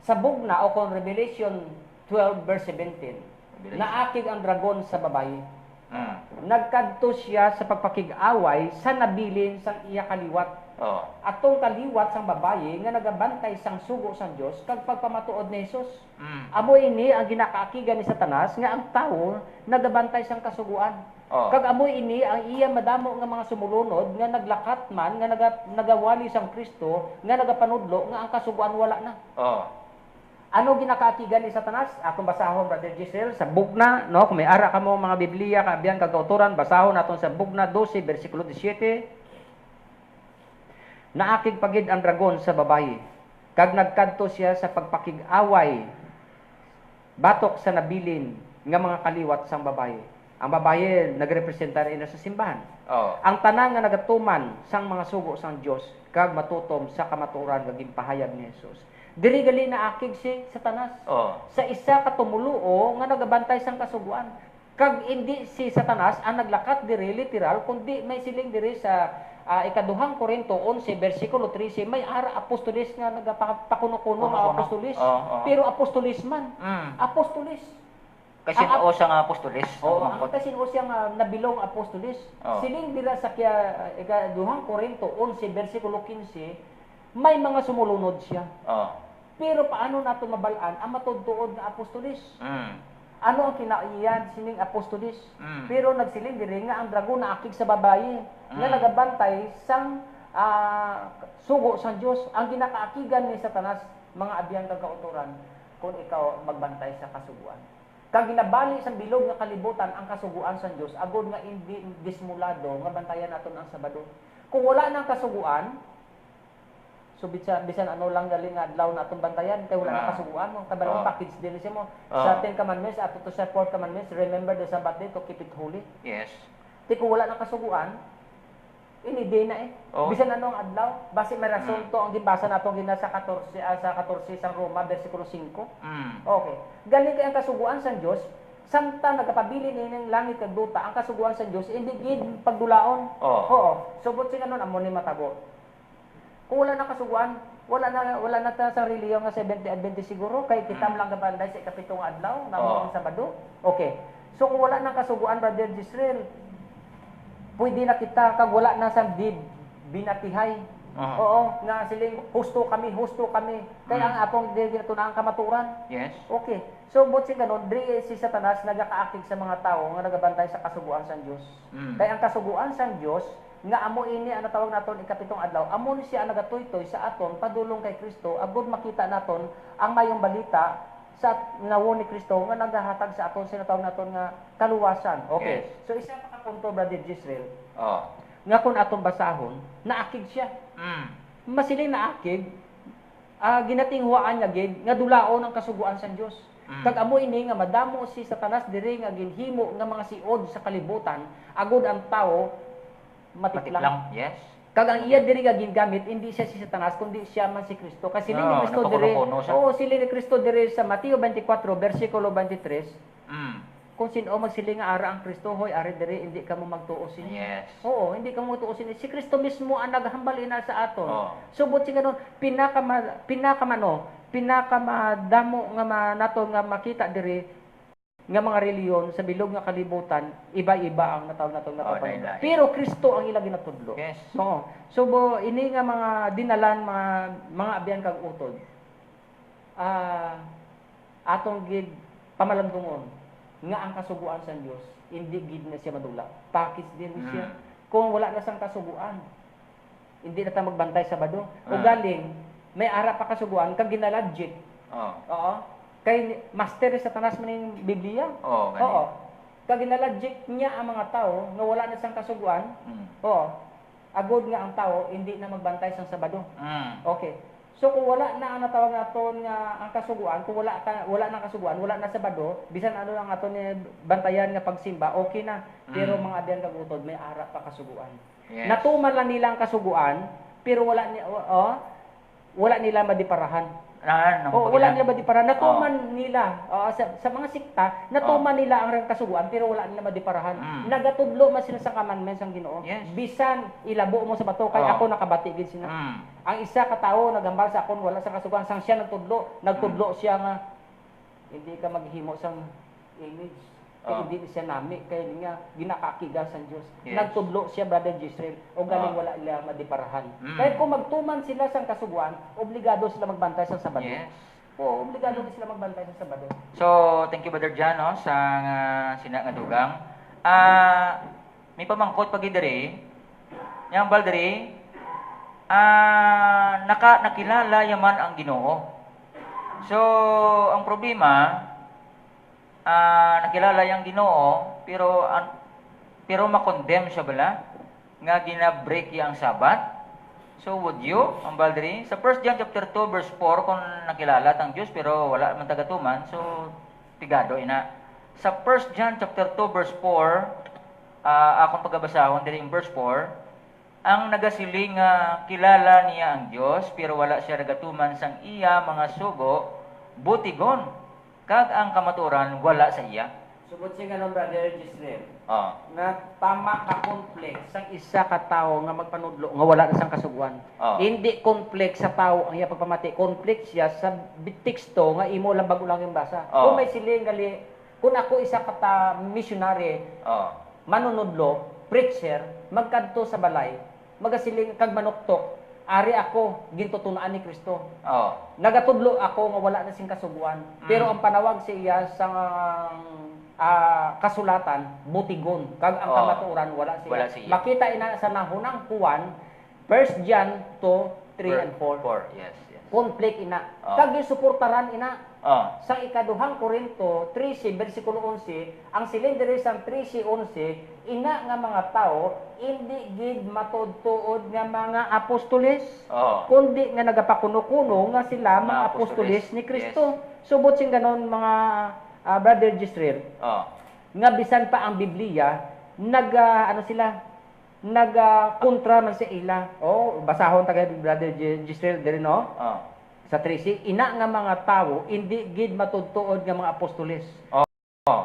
Sa bugna o kon Revelation 12 verse 17, naakig ang dragon sa babae. Nagkadto siya sa pagpakig-away sa nabilin sang iya kaliwat Oh. Atong kaliwat sang babaye nga nagabantay sang sugo sang Dios kag pagpamatuod ni Hesus. Amo ini ang ginakaakigan ni Satanas nga ang tawo nagabantay sang kasuguan. Oh. Kag amo ini ang iya madamo nga mga sumulunod nga naglakat man nga nagawali sang Kristo nga nagapanudlo nga ang kasuguan wala na. Oh. Ano ginakaakigan ni Satanas? Akong basahon, Brother Giselle, sa Bugna, no? Kung may ara ka mo mga Biblia, kaabiyan, kagauturan, basahon naton sa Bugna 12, versikulo 17. Naakig pagid ang dragon sa babaye, kag nagkadto siya sa pagpakig-away, batok sa nabilin nga mga kaliwat sang babaye. Ang babaye nagrepresenta rin sa simbahan. Oh. Ang tanan nga nagatuman sang mga sugo sang Dios kag matutom sa kamatuoran nga ginpahayag ni Hesus. Diri gali na akig si Satanas. Oh. Sa isa ka tumuluo nga nagabantay sang kasuguan. Kag hindi si Satanas ang naglakat diri literal kundi may siling diri sa ikaduhang Korinto 11 bersikulo 13 may ara apostolis nga nagapakuno-kuno nga apostolis. Pero apostolis man. Apostolis. Kasi Ang- o sa nga apostolis. ang kasinuo siya nga nabilong apostolis. Oh. Siling dira sa ikaduhang Korinto 11 bersikulo 15 may mga sumulunod siya. Oh. Pero paano nato mabalaan ang matudtuod nga apostolis? Mm. Ano ang kinaiyan sining apostolis? Mm. Pero nagsiling diri nga ang dragon naakig sa babaye nga nagabantay sang sugo sang Dios. Ang ginakaakigan ni Satanas mga abyan kag kauturan kung ikaw magbantay sa kasuguan. Kag ginabali sa bilog nga kalibutan ang kasuguan sang Dios agod nga hindi dismulado nga bantayan naton ang Sabado. Kung wala nang kasuguan, so bisan ano lang galing nga adlaw na atong bantayan kay wala na kasuguan mo tabalong package din siya mo sa 10 commandments ato to sa 4 commandments, remember the Sabbath day to keep it holy. Yes. Ti kung wala na kasuguan ini day na Oh. bisan ano ang adlaw base may rason to ang gibasa nato gina sa 14 sa 14 sang Roma bersikulo 5. Okay, galing kay ang kasuguan sang Dios samtang nagapabili ni ng langit kag duta ang kasuguan sang Dios hindi gid pagdulaon. Oo, subot sing anon amo ni matabo. Kung wala na kasuguan, wala na ta sa reliyon nga 70 Adventist siguro kay kita lang gabanday sa ikapitong adlaw na ang Sabado. Okay. So kung wala na kasuguan, Brother Gisrael, pwede na kita kag wala na sa binatihay. Oo, nga siling husto kami. Kaya ang atong ginatunang kamaturan. Yes. Okay. So bot si ganon, diri si Satanas nagakaakig sa mga tao nga nagabantay sa kasuguan sang Dios. Kaya ang kasuguan sang Dios nga amo ini ang tawag naton ikapitong adlaw, amo ni siya nagatuytoy sa aton padulong kay Kristo agud makita naton ang mayong balita sa nawo ni Kristo nga nagahatag sa aton sinatawag naton nga kaluwasan. Okay. Yes. So isa pa ka punto, Brother Gisrael, Oh. nga kun aton basahon, naakig siya. Masiling naakig, ginatinghuaan niya gid nga dulaon ang kasuguan sa Dios. Kag amo ini nga madamo si Satanas diri nga ginhimo nga mga siod sa kalibutan agud ang tawo matiklang. Yes. Kag ang iya diri nga gingamit hindi siya si Satanas kundi siya man si Kristo. Kasi ni Kristo diri. napakuno siya. Oo, sili ni Kristo diri sa Mateo 24 bersikulo 23. Kung sino magsiling nga ara ang Kristo, hoy ari diri hindi ka mo magtuo sini. Yes. Oo, hindi ka mo magtuo sini. Si Kristo mismo ang naghambal ina sa aton. Oo. Subot si ganon pinakamadamo nga nato nga makita diri nga mga reliyon sa bilog nga kalibutan, iba-iba ang natawag nato nga papanuno. lain-lain. Pero Kristo ang ilang ginatudlo. Yes. Oo. So ini nga mga dinalan mga abyan kag utod. Atong gid pamalandungon nga ang kasuguan sa Dios hindi gid na siya madula. Pakis din siya. Kung wala na sang kasuguan, hindi na ta magbantay sa Sabado. O galing may ara pa kasuguan kag ginalagit. Oo. Kay master sa tanas man ning Biblia. Oo, gani. Oo. Kag ginalagit niya ang mga tao nga wala na sang kasuguan. Oo. Agod nga ang tao hindi na magbantay sang Sabado. Okay. So kung wala na ang natawag naton nga ang kasuguan, kung wala na kasuguan, wala na Sabado, bisan ano lang aton ni bantayan nga pagsimba, okay na. Pero mga abyan kag utod may ara pa kasuguan. Yes. Natuman lang nila ang kasuguan, pero wala nila madiparahan. Wala nila madiparahan. Natuman nila sa mga sikta, natuman nila ang kasuguan pero wala nila madiparahan. Nagatudlo man sila sa commandments ang Ginoo. Yes. Bisan ilabo mo sa bato kay ako nakabati gid sila. Ang isa ka tawo nagambal sa akon wala sa kasuguan sang siya nagtudlo siya nga hindi ka maghimo sang image. Kaya Oh. hindi siya nami, kaya nga ginakakiga sa Diyos. Yes. Nagtudlo siya, Brother Gisrael, o galing Oh. wala nila madiparahan. Mm. Kaya kung magtuman sila sa kasuguan, obligado sila magbantay sa Sabado. Yes. Oo, obligado sila magbantay sa Sabado. So, thank you Brother Jan no, sa sinangadugang. May pamangkot pag diri. Yang baldiri, nakilala yaman ang Ginoo. So, ang problema, nakilala yang Ginoo, pero makondem siya bala nga gina-break yang Sabat. So would you, ang baldiri, sa 1 John chapter 2 verse 4 kung nakilala tang Dios pero wala man tagatuman, so pigado ina. Sa 1 John chapter 2 verse 4, akong pagabasahon diri verse 4, ang nagasiling nga kilala niya ang Dios pero wala siya nagatuman sang iya mga sugo, butigon kag ang kamaturan wala sa iya. Subot siya ganon, Brother Gisrael, Oh. na tama ka complex sang isa ka tao nga magpanudlo nga wala na sang kasuguan. Oh. Hindi complex sa tao ang iya pagpamati, complex siya sa teksto nga imo lang bago lang yung basa. Oh. Kung may siling gali, kung ako isa ka ta missionary, Oh. manunudlo, preacher, magkadto sa balay, magasiling kag manuktok, ari ako gintutunaan ni Kristo. Oh. Nagatudlo ako nga wala na sing kasuguan. Pero ang panawag siya sa kasulatan, butigon. Kag ang Oh. kamatuoran, wala siya. Wala siya. Makita ina sa nahunang Juan, 1 John 2, 3 and 4. 4, yes, yes. Conflict ina. Oh. Kag gisuportaran ina. Oh. Sa ikaduhang Korinto 13, versikulo 11, ang silindri sa 13:11, ina nga mga tao, hindi gid matudtuod nga mga apostoles, Oh. kundi nga nagapakuno-kuno nga sila mga Mga apostoles apostoles, ni Kristo. Subot sing ganon mga Brother Gisrael, Oh. nga bisan pa ang Biblia, kontra man sa ila. Oh, basahon taga Brother Gisrael diri no? Oh. Sa 13, ina nga mga tao, hindi gid matudtuod nga mga apostoles. Oh.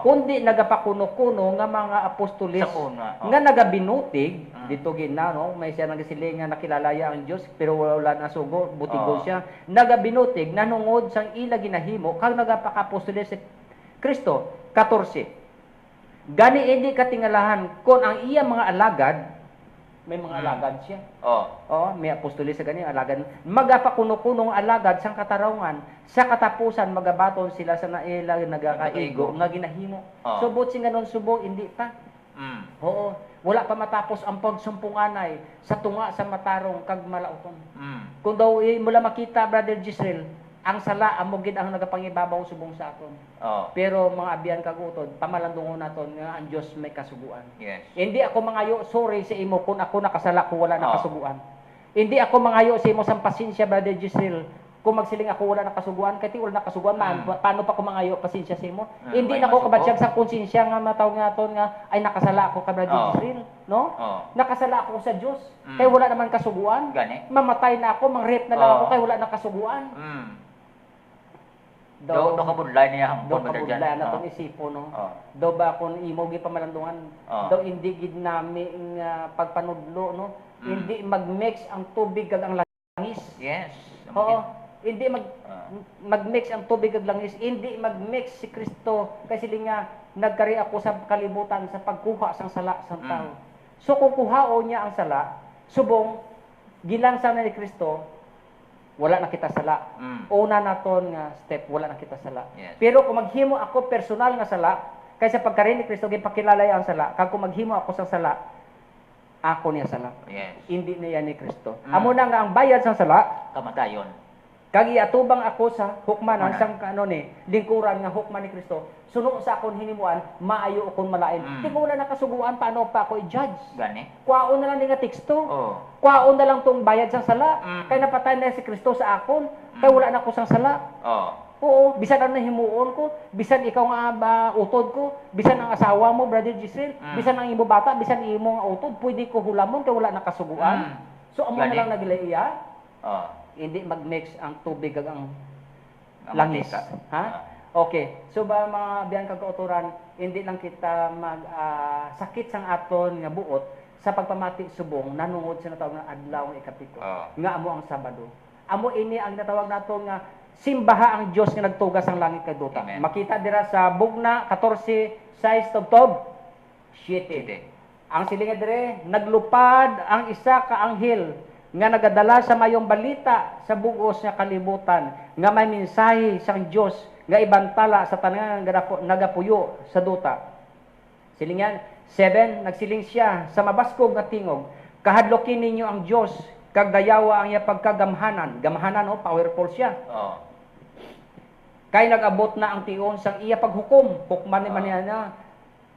Kundi nagapakuno-kuno nga mga apostoles Sa una. Oh. nga nagabinutig dito gina no, may siya nagasiling nga nakilalaya ang Dios pero wala na sugo, butigon siya. Nagabinutig nanungod sang ila ginahimo kag nagapaka-apostoles si Kristo. 14. Gani hindi katingalahan kon ang iya mga alagad, may mga alagad siya. Oh. Oh, may apostoles sa gani alagad. Magapakuno-kunong alagad sang katarawon, sa katapusan magabaton sila sa naila nagakaigo nga ginahimo. Oh. Subot sing ganon subo hindi pa. Mm. Oo, wala pa matapos ang pagsumpunganay sa tunga sa matarong kag malauton. Mm. Kung daw mula makita Brother Gisrael, ang sala amo gid ang nagapangibabaw subong sa aton. Oh. Pero mga abiyan kag utod, pamalandungon naton nga ang Dios may kasuguan. Yes. Hindi ako mangayo sorry sa imo kung ako nakasala ko wala Oh. nakasuguan. Hindi ako mangayo sa imo sang pasensya Brother Gisrael kung magsiling ako wala nakasuguan kay ti wala nakasuguan paano pa ko mangayo pasensya sa imo. Hindi may na ako masuko. kabatyag sa konsensya nga mataw nga aton nga ay nakasala ako ka Brother Oh. Gisrael, no? Oh. Nakasala ako sa Dios Mm. kay wala naman kasuguan. Gani. Mamatay na ako, mang-rape na lang Oh. ako kay wala nakasuguan. Mm. Do kabudlay niya ang daw Brother Jan. kabudlayan na Oh. itong isipo, no? Oh. Daw ba kung imo gi pamalandungan, Oh. daw hindi gid nami nga pagpanudlo, no? Mm. Hindi mag-mix ang tubig kag ang langis. Yes. Oo. Hindi Ah. mag-mix ang tubig kag langis, hindi mag-mix si Kristo kasi nga nagkari ako sa kalibutan sa pagkuha sang sala sang Mm. tao. So kung kuhaon niya ang sala, subong gilansa na ni Kristo, wala na kita sala. Mm. Una naton nga step, wala na kita sala. Yes. Pero kung maghimo ako personal nga sala, kaysa pagkarin ni Kristo gipakilala ang sala, kag kung maghimo ako sa sala, ako niya sala. Yes. Hindi niya ni Kristo. Mm. Amo na nga ang bayad sa sala, Kamatayon. kag iatubang ako sa hukmanan Wala. sang lingkuran nga hukman ni Kristo. Suno sa akon hinimuan, maayo akon malain. Mm. Di ko wala nakasuguan paano pa ako i-judge. Gani. Kwaon na lang ni nga teksto. Oh. Kwaon na lang tong bayad sa sala. Mm. Kay napatay na si Kristo sa akon. Kay wala na ako sang sala. Oh. Oo, bisan ang nahimuon ko, bisan ikaw nga ba utod ko, bisan ang asawa mo, Brother Giselle, Mm. bisan ang imo bata, bisan imo nga utod, pwede ko hulamon kay wala nakasuguan. Mm. So amo na Gani. lang nagilaiya, Oh. hindi mag-mix ang tubig kag ang Ang langis. mantika. Ha? Okay. So ba mga biyan kag kauturan, hindi lang kita mag sakit sang aton nga buot sa pagpamati subong nanungod sa natawag nga adlaw nga ikapito. Oh. Nga amo ang Sabado. Amo ini ang natawag nato nga simbaha ang Dios nga nagtugas ang langit kag duta. Amen. Makita dira sa Bugna 14:6 tubtob 7. Ang silinga dire, naglupad ang isa ka anghel nga nagadala sa mayong balita sa bugos nga kalibutan nga may mensahe sang Dios nga ibantala sa tanan nga nagapuyo sa duta. Silingan 7, nagsiling siya sa mabaskog nga tingog, kahadlokin ninyo ang Dios kag dayawa ang iya pagkagamhanan. Gamhanan powerful siya. Oh. Kay nag-abot na ang tion sang iya paghukom, hukman ni man niya.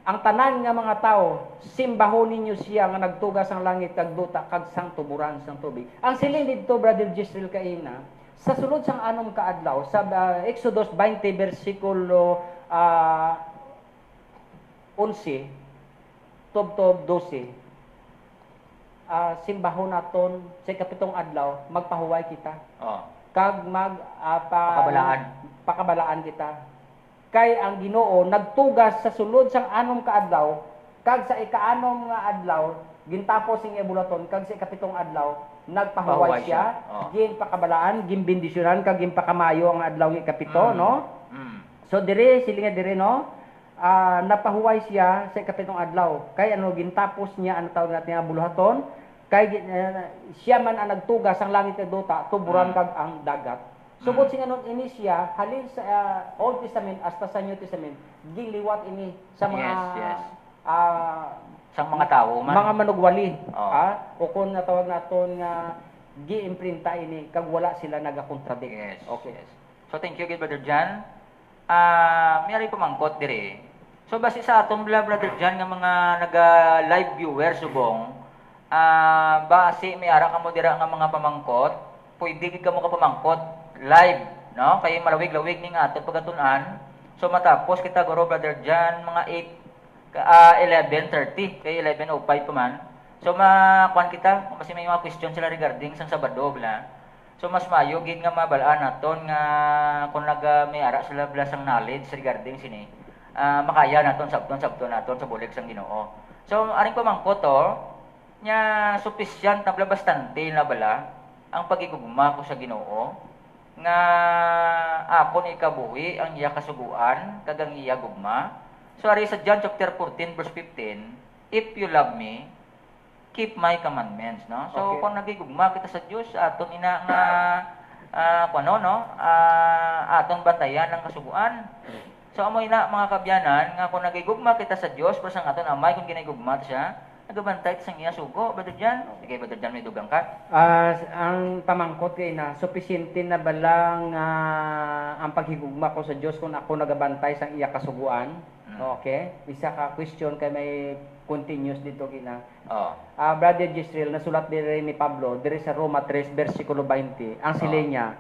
Ang tanan nga mga tao, simbahon ninyo siya nga nagtugas ang langit kag duta kag sang tuburan sang tubig. Ang siling didto Brother Gisrel kaina, sa sulod sang anom ka adlaw sa Exodus 20 bersikulo 11 tubtob 12. Simbahon naton sa kapitong adlaw magpahuway kita. Oh. Kag pakabalaan kita. Kay ang Ginoo nagtugas sa sulod sang anom ka adlaw kag sa ikaanom nga adlaw gintapos sing ebulaton kag sa ikapitong adlaw nagpahuway Pahuway siya, siya. gin pakabalaan, gin bendisyonan kag gin pakamayo ang adlaw nga ikapito, no? Mm. So dire silinga dire no, napahuway siya sa ikapitong adlaw. Kay ano gintapos niya ang tawag natin nga buluhaton, kay siya man ang nagtugas ang langit kag duta, tuburan kag ang dagat. Sugod sing anon ini siya halin sa Old Testament hasta sa New Testament, giliwat ini sa mga Yes. Sang mga tao man. mga manugwali. Oh. O kung natawag naton nga gi-imprinta ini kag wala sila nagakontradict. Yes. Okay. Yes. So thank you, Brother John. Mayroon pamangkot dire. So base sa aton Brother John nga mga naga-live viewers subong, base may ara kamo dira nga mga pamangkot, pwede gid kamo ka pamangkot live, no? Kay malawig-lawig ning aton pagatunan. So matapos kita guro Brother John mga 11:30 kay 11:05 pa man. So makuan kita kasi may mga question sila regarding sang Sabado bla. So mas mayo gid nga mabalaan naton nga kung may ara sila bla sang knowledge regarding sini. Makaya naton sabton naton sa bulig sang Ginoo. So aring pamangkot to nya sufficient na bastante na bala ang pagigugma ko sa Ginoo nga akon ikabuhi ang iya kasuguan kag ang iya gugma. So ari sa John chapter 14 verse 15, if you love me, keep my commandments, no? So Okay. kung nagigugma kita sa Dios aton ina nga aton bantayan ang kasuguan. So amo ina mga kabyanan nga kung nagigugma kita sa Dios presang aton amay kung ginigugma siya, nagabantay sang iya sugo, Brother John. Sige, Brother John, may dugang ka. Ang pamangkot kay na sufficiente na balang ang paghigugma ko sa Dios kung ako nagabantay sang iya kasuguan. Okay? Isa ka question kay may continuous dito kina. Oh. Brother Gisrel, nasulat dire ni Pablo dire sa Roma 3 bersikulo 20. Ang siling niya,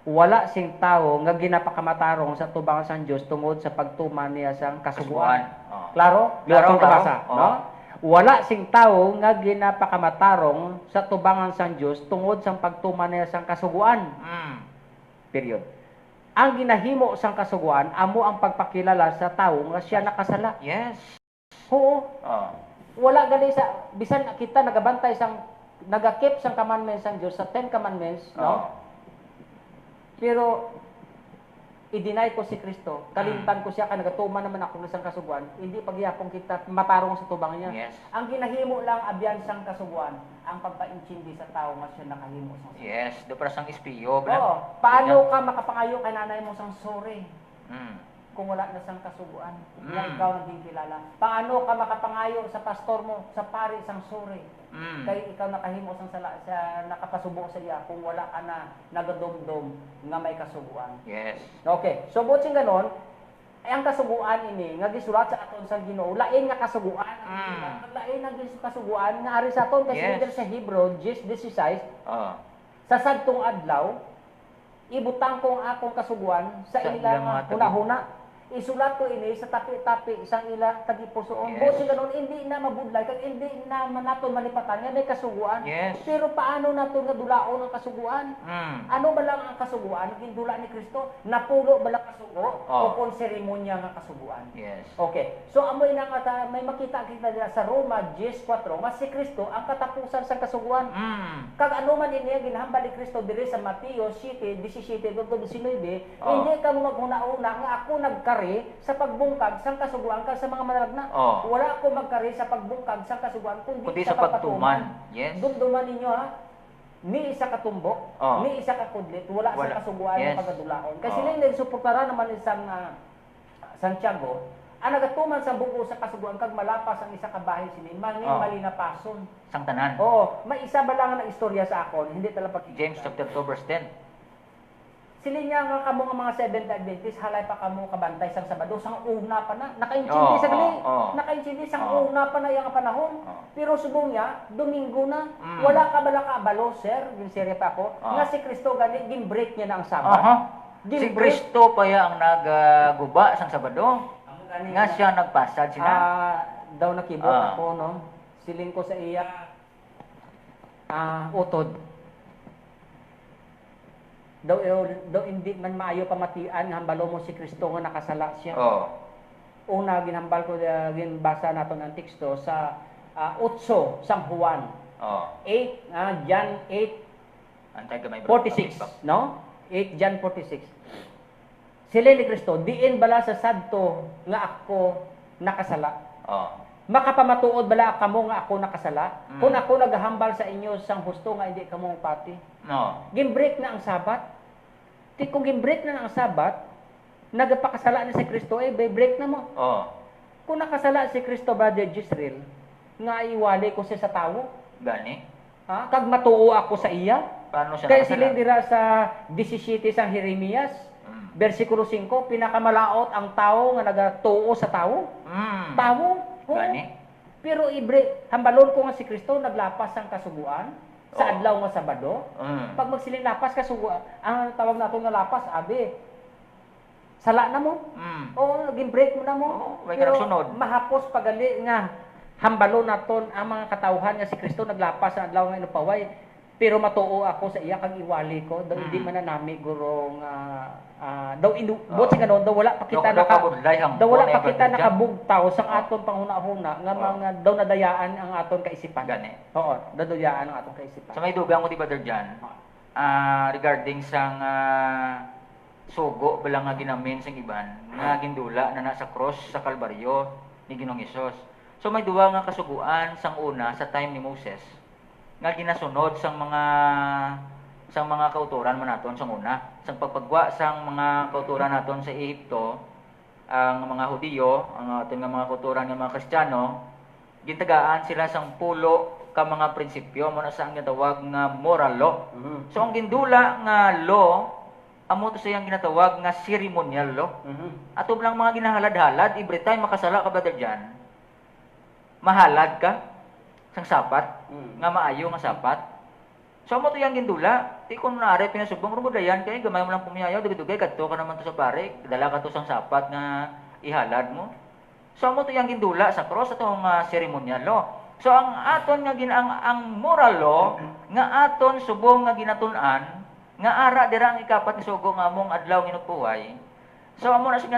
wala sing tawo nga ginapakamatarong sa tubangan sang Dios tungod sa pagtuman niya sang kasuguan. Oh. Klaro? Klaro, Atong klaro. kabasa, Oh. no? Wala sing tawo nga ginapakamatarong sa tubangan sang Dios tungod sa pagtuman niya sang kasuguan. Period. Ang ginahimo sang kasuguan amo ang pagpakilala sa tawo nga siya nakasala. Yes. Oo. Oh. Wala gali sa bisan kita nagabantay sang nagakip sang commandments sang Dios sa 10 commandments, Oh. no? Pero i-deny ko si Kristo, kalimtan ko siya kay nagatuman naman ako ng sang kasuguan, hindi pagyapon kita matarong sa tubang niya. Yes. Ang ginahimo lang abyan sang kasuguan, ang pagpaintindi sa tao nga siya nakahimo sang kasuguan. Yes, do para sang espiyo bla. Oo. Paano ka makapangayo kay nanay mo sang sorry kung wala na sang kasuguan? Nga ikaw naging kilala. Paano ka makapangayo sa pastor mo, sa pari sang sorry? Kay ikaw nakahimo sang sala sa nakapasubo sa iya kung wala ka na nagadumdum nga may kasuguan. Yes. Okay. So buting ganon, ay ang kasuguan ini nga gisulat sa aton sa Ginoo, lain nga kasuguan, lain nga kasuguan nga ari sa aton kasi Yes. dito sa Hebrew 10:16 Oh. sa sadtong adlaw ibutang ko ang akong kasuguan sa Sa ilang ilang mga tabi. hunahuna. isulat ko ini sa tapi-tapi isang ila tagipusoon. Yes. Busi ganon hindi na mabudlay kag hindi na naton malipatan nga may kasuguan. Yes. Pero paano naton nga dulaon ang kasuguan? Ano ba lang ang kasuguan? Gindula ni Kristo, napulo ba lang kasugo o kon seremonya nga kasuguan? Yes. Okay. So amoy na nga may makita kita dira sa Roma 10:4 nga si Kristo ang katapusan sa kasuguan. Kag ano man ini ginhambal ni Kristo diri sa Mateo 7:17-19, hindi ka mo maghuna-una nga ako nagkari sa pagbungkag sang kasuguan ka sa mga manalagna. Wala ako magkari sa pagbungkag sang kasuguan kundi sa pagpatuman. Yes. Dumduman ninyo ha. Ni isa ka tumbok, ni isa ka kudlit, wala sa kasuguan Yes. ng pagdulaon. Kasi sila yung suportara naman isang Santiago, ang nagatuman sa buko sa kasuguan kag malapas ang isa ka bahin sini, mangin mali na pason. Sang tanan. May isa ba lang na istorya sa akon, hindi talaga pakikita. James chapter 2 verse 10. Sila niya nga kamo nga mga Seventh Adventist, halay pa kamo kabantay sang Sabado, sang una pa na. Nakaintindi sa gali. Nakaintindi sang una pa na yung panahon. Pero subong niya, Domingo na. Wala ka bala ka abalo, sir, yung serye pa ako, nga si Kristo gali, gin-break niya na ang Sabat. Si Kristo pa ya ang nagaguba sang Sabado. Nga siya nagpasad sila. Daw nakibot ako, no? Siling ko sa iya, utod. Daw hindi man maayo pamatian nga hambalo mo si Kristo nga nakasala siya. Una ginhambal ko ginbasa naton ang teksto sa 8 sang Juan. 8 John 8:46, no? 8 John 46. Sila ni Kristo diin bala sa sadto nga ako nakasala. Makapamatuod bala kamo nga ako nakasala? Kung ako naghambal sa inyo sang husto nga hindi kamo pati. Gimbreak na ang Sabat. Kung gimbreak na ang Sabat, nagpakasala na si Kristo, break na mo. Kung nakasala si Kristo, Brother Gisrael, nga iwali ko siya sa tawo. Gani? Kag matuo ako sa iya. Paano siya Kaya nakasala? sila dira sa 17 sang Jeremias, versikulo 5, pinakamalaot ang tao nga nagatuo sa tawo. Tawo. Gani? Pero hambalon ko nga si Kristo, naglapas ang kasuguan sa adlaw nga Sabado. Pag magsiling lapas kasuguan, ang tawag nato nga lapas, sala na mo. Naging break mo na mo. May Pero sunod. mahapos pagali nga hambalo naton ang mga katawhan nga si Kristo naglapas sa adlaw nga inupaway. Pero matuo ako sa iya kag iwali ko, daw hindi man na nami guro nga buot sing ganon, daw wala pa kita daw wala pa kita nakabugtaw sa aton panghuna-huna nga mga daw nadayaan ang aton kaisipan. Gani. Nadayaan ang aton kaisipan. So may dugang ko di Brother John, regarding sang sugo bala nga ginamin sang iban nga gindula na nasa cross sa Kalbaryo ni Ginoong Hesus. So may duwa nga kasuguan sang una sa time ni Moses nga ginasunod sang mga kauturan man naton sang una, sang pagpagwa sang mga kauturan naton sa Ehipto, ang mga Hudiyo, ang aton nga mga kauturan nga mga Kristiyano, gintagaan sila sang pulo ka mga prinsipyo mo na sa ang ginatawag nga moral law. So ang gindula nga law amo to sayang ginatawag nga ceremonial law. Ato lang mga ginahalad-halad, every time makasala ka Brother John, mahalad ka sang sapat, nga maayo nga sapat. So mo to yang gindula, ti kun naare pinasubong rumo dayan kay gamay mo lang pumiyayaw dugay-dugay kadto ka naman to sa pare, dala ka to sang sapat nga ihalad mo. So mo to yang gindula sa cross atong ceremonial law. So ang aton nga ang moral law nga aton subong nga ginatun-an nga ara dira ang ikapat ni sugo nga among adlaw inugpuway. So amo na siya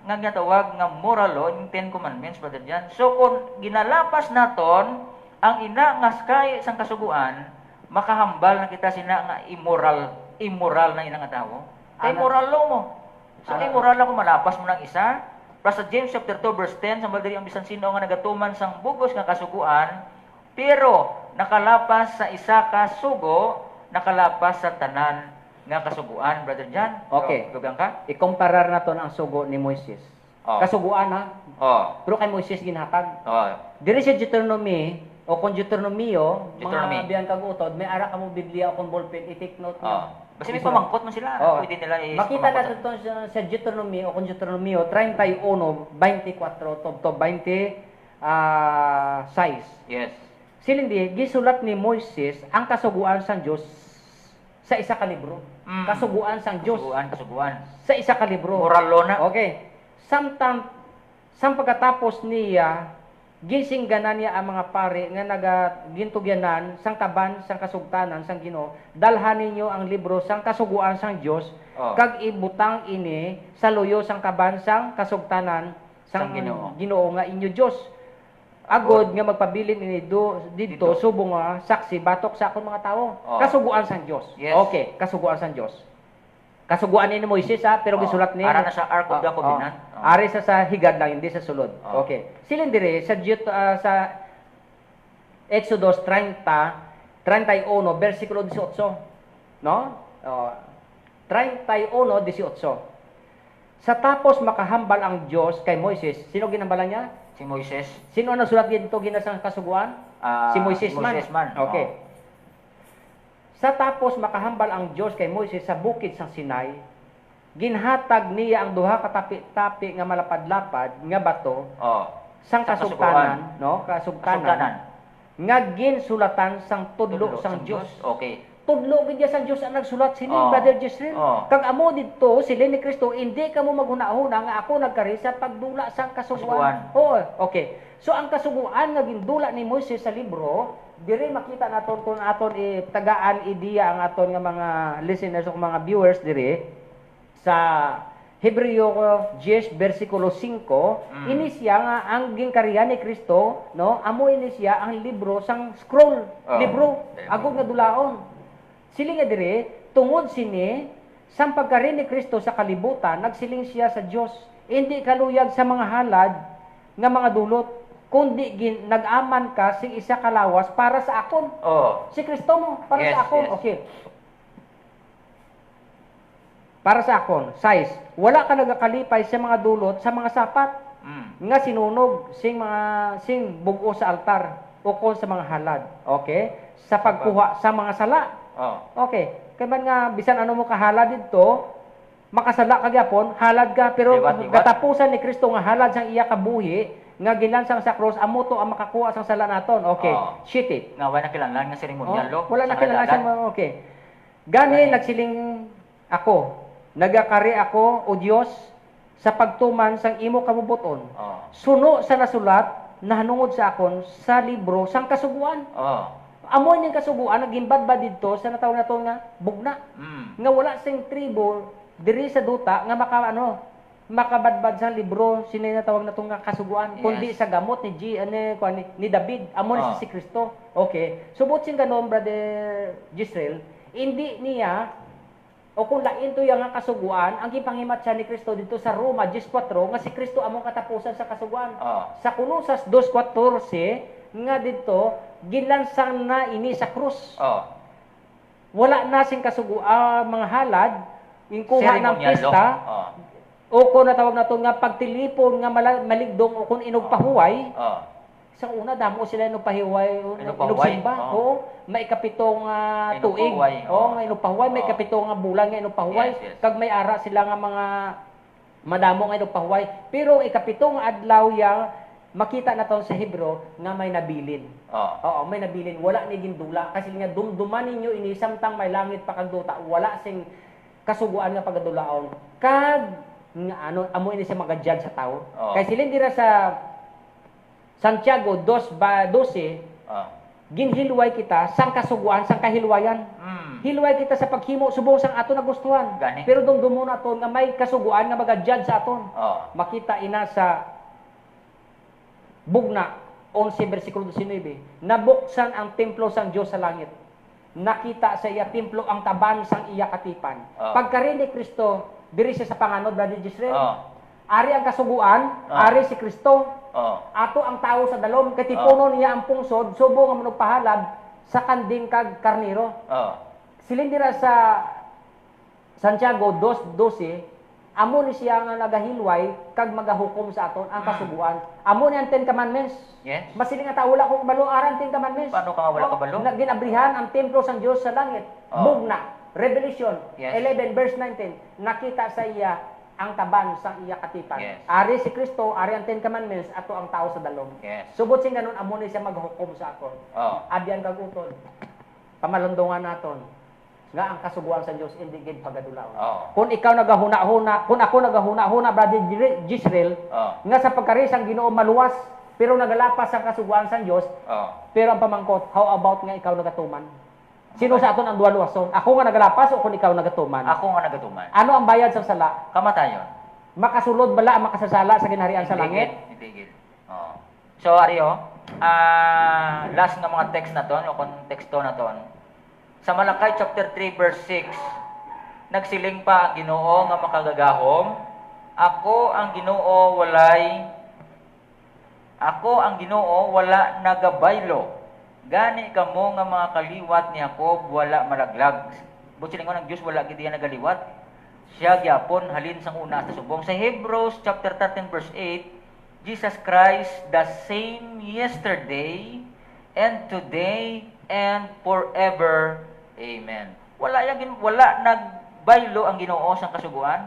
ginatawag nga moral law, yung 10 commandments Brother John. So kung ginalapas naton ang ina nga skay sang kasuguan, makahambal na kita sina nga immoral na inang tawo. Kay moral law mo. So immoral na kung malapas mo ng isa. Para sa James chapter 2 verse 10, sa diri ang bisan sino nga nagatuman sang bugos nga kasuguan, pero nakalapas sa isa ka sugo, nakalapas sa tanan nga kasuguan, Brother John. Okay. Dugang ka? Ikomparar naton ang sugo ni Moises. Kasuguan ha. Pero kay Moises ginhatag. Diri sa Deuteronomy o kung Deuteronomio, mga biyan kag utod, may ara ka mo Biblia o kung ballpen, i-take note mo. Basta may pamangkot man sila. Pwede nila makita natin ito sa Deuteronomy o kung Deuteronomio 31:24 to 26. Yes. Silindi gisulat ni Moises ang kasuguan sang Dios sa isa ka libro. Mm. Kasuguan sang Dios Kasuguan. sa isa ka libro. Moral law na. Okay. Samtang pagkatapos niya gisingganan niya ang mga pari nga nagagintugyanan sang taban sang kasugtanan sang Ginoo, dalhan ninyo ang libro sang kasuguan sang Dios kag ibutang ini sa luyo sang kaban sang kasugtanan sang Ginoo nga inyo Dios. Agod nga magpabilin ini dito subong nga saksi batok sa akon mga tawo. Kasuguan sang Dios. Yes. Okay, kasuguan sang Dios. Kasuguan ni Moises pero gisulat ni para na sa Ark of the Covenant. Ari sa higad lang hindi sa sulod. Okay. Silin dire sa Exodus 31 versikulo 18. No? 31:18. Sa tapos makahambal ang Dios kay Moises, sino ginambalan niya? Si Moises. Sino ang nagsulat dito ginasang kasuguan? Si Moises man. Okay. Sa tapos makahambal ang Dios kay Moises sa bukid sang Sinai, ginhatag niya ang duha ka tapi-tapi nga malapad-lapad nga bato sang kasugtanan, no? Kasugtanan. Nga ginsulatan sang tudlo sang Dios. Okay. Tudlo gid sang Dios ang nagsulat sini, Brother Jesrel. Kag amo didto sila ni Kristo, hindi ka mo maghuna-huna nga ako nagkari sa pagdula sang kasuguan. Okay. So ang kasuguan nga gindula ni Moises sa libro, diri makita naton kung aton tagaan ideya ang aton nga mga listeners o mga viewers diri sa Hebreo 10 versikulo 5, ini siya nga ang gingkarihan ni Kristo, no? Amo ini siya ang libro sang scroll, libro agud nga dulaon. Siling nga dire tungod sini sang pagkari ni Kristo sa kalibutan, nagsiling siya sa Dios. Hindi kaluyag sa mga halad nga mga dulot, kundi nag-aman ka sing isa kalawas para sa akon. Si Kristo mo para sa akon. Okay. Para sa akon, size. Wala ka nagakalipay sa mga dulot sa mga sapat nga sinunog sing bugo sa altar o kon sa mga halad. Okay? Sa pagkuha sa mga sala. Okay. Kaya man nga bisan ano mo kahalad dito, makasala ka gyapon, halad ka pero katapusan ni Kristo nga halad sang iya kabuhi nga gilansang sa cross amo to ang makakuha sang sala naton. Okay. Shit it. Nga wala kinahanglan nga seremonyal lo. Wala na kinahanglan. Okay. Gani nagsiling ako, nagakari ako o Dios sa pagtuman sang imo kabubuton. Suno sa nasulat nahanungod sa akon sa libro sang kasuguan. Amo ning kasuguan nagimbad ba didto sa natawag naton nga bugna. Nga wala sing tribo diri sa duta nga makabadbad sa libro sino natawag naton nga kasuguan kundi sa gamot ni David. Amo ni si Kristo. Okay. Subot sing ganon, Brother Gisrael, hindi niya o kung lain to yung nga kasuguan, ang gipanghimat siya ni Kristo dito sa Roma 10:4 nga si Kristo among katapusan sa kasuguan. Sa Colosas 2:14 nga dito ginlansang na ini sa krus. Wala na sing kasuguan mga halad, yung kuha ng pista, o kung natawag na to nga pagtilipon nga maligdong o kung inugpahuway. Sa una damo sila inugpahuway, inugsimba. May kapitong tuig. Nga inugpahuway, may kapitong bulan nga inugpahuway. Kag may ara sila nga mga madamo nga inugpahuway. Pero ikapitong adlaw yang makita na to sa Hebro nga may nabilin. May nabilin. Wala ni gindula. Kasi nga dumduman ninyo ini samtang may langit pa kag duta. Wala sing kasuguan nga pagadulaon. Kag amo ini sa magajudge sa tao. Kay silin dira sa Santiago 2:12, ginhilway kita sang kasuguan, sang kahilwayan. Hilway kita sa paghimo subong sang aton nagustuhan. Pero dumdumon naton nga may kasuguan nga magajudge sa aton. Makita ina sa Bugna 11 versikulo 19, nabuksan ang templo sang Dios sa langit. Nakita sa iya templo ang taban sang iya katipan. Pagkari ni Kristo diri siya sa panganod, Brother Gisrael. Ari ang kasuguan, ari si Kristo. Ato ang tao sa dalom, katipuno niya ang pungsod, subong ang manugpahalad sa kanding kag karniro. Silin dira sa Santiago 2:12, amo ni siya nga nagahilway kag magahukom sa aton ang kasuguan. Amo ni ang 10 commandments. Yes. Masiling nga wala ko kabalo aran 10 commandments. Paano ka wala kabalo? Ginabrihan ang templo sang Dios sa langit. Bugna, Revelation 11 verse 19. Nakita sa iya ang taban sang iya katipan. Ari si Kristo, ari ang 10 commandments, ato ang tao sa dalom. Subot sing ganon amo ni siya maghukom sa aton. Adyan kag utod. Pamalundongan naton. nga ang kasuguan sa Dios indi gid pagadulaon. Oo. Kung ikaw nagahuna-huna, kung ako nagahuna-huna brother Gisrael, Oo. nga sa pagkarisang Ginoo maluwas pero nagalapas sa kasuguan sa Dios, Oo. pero ang pamangkot, how about nga ikaw nagatuman? Sino sa aton ang duwa luwason? Ako nga nagalapas o kung ikaw nagatuman? Ako nga nagatuman. Ano ang bayad sa sala? Kamatayon. Makasulod bala ang makasasala sa ginharian sa langit? Hindi. Oo. So, Ario, last nga mga text na ton, o konteksto na ton, sa Malakay chapter 3 verse 6, nagsiling pa ang Ginoo nga makagagahom, ako ang Ginoo wala nagabaylo. Gani kamo nga mga kaliwat ni Jacob wala malaglag. Buti ng Diyos wala gid diya nagaliwat. Siya gyapon halin sang una sa subong. Sa Hebrews chapter 13 verse 8, Jesus Christ the same yesterday and today and forever. Amen. Wala nagbaylo ang Ginoo sang kasuguan.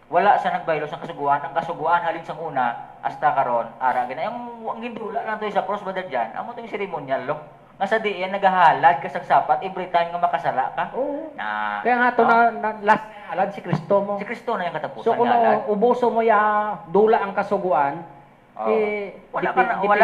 Wala sa nagbaylo sang kasuguan. Ang kasuguan halin sang una hasta karon ara gina ang gindula lang to sa cross brother Jan. Amo to yung ceremonial lo. Nga sa diin nagahalad ka sa sapat every time nga makasala ka. Oo. Na Kaya nga to na last alad si Kristo mo. si Kristo na yung katapusan So kung nga alad. ubuso mo ya dula ang kasuguan, Wala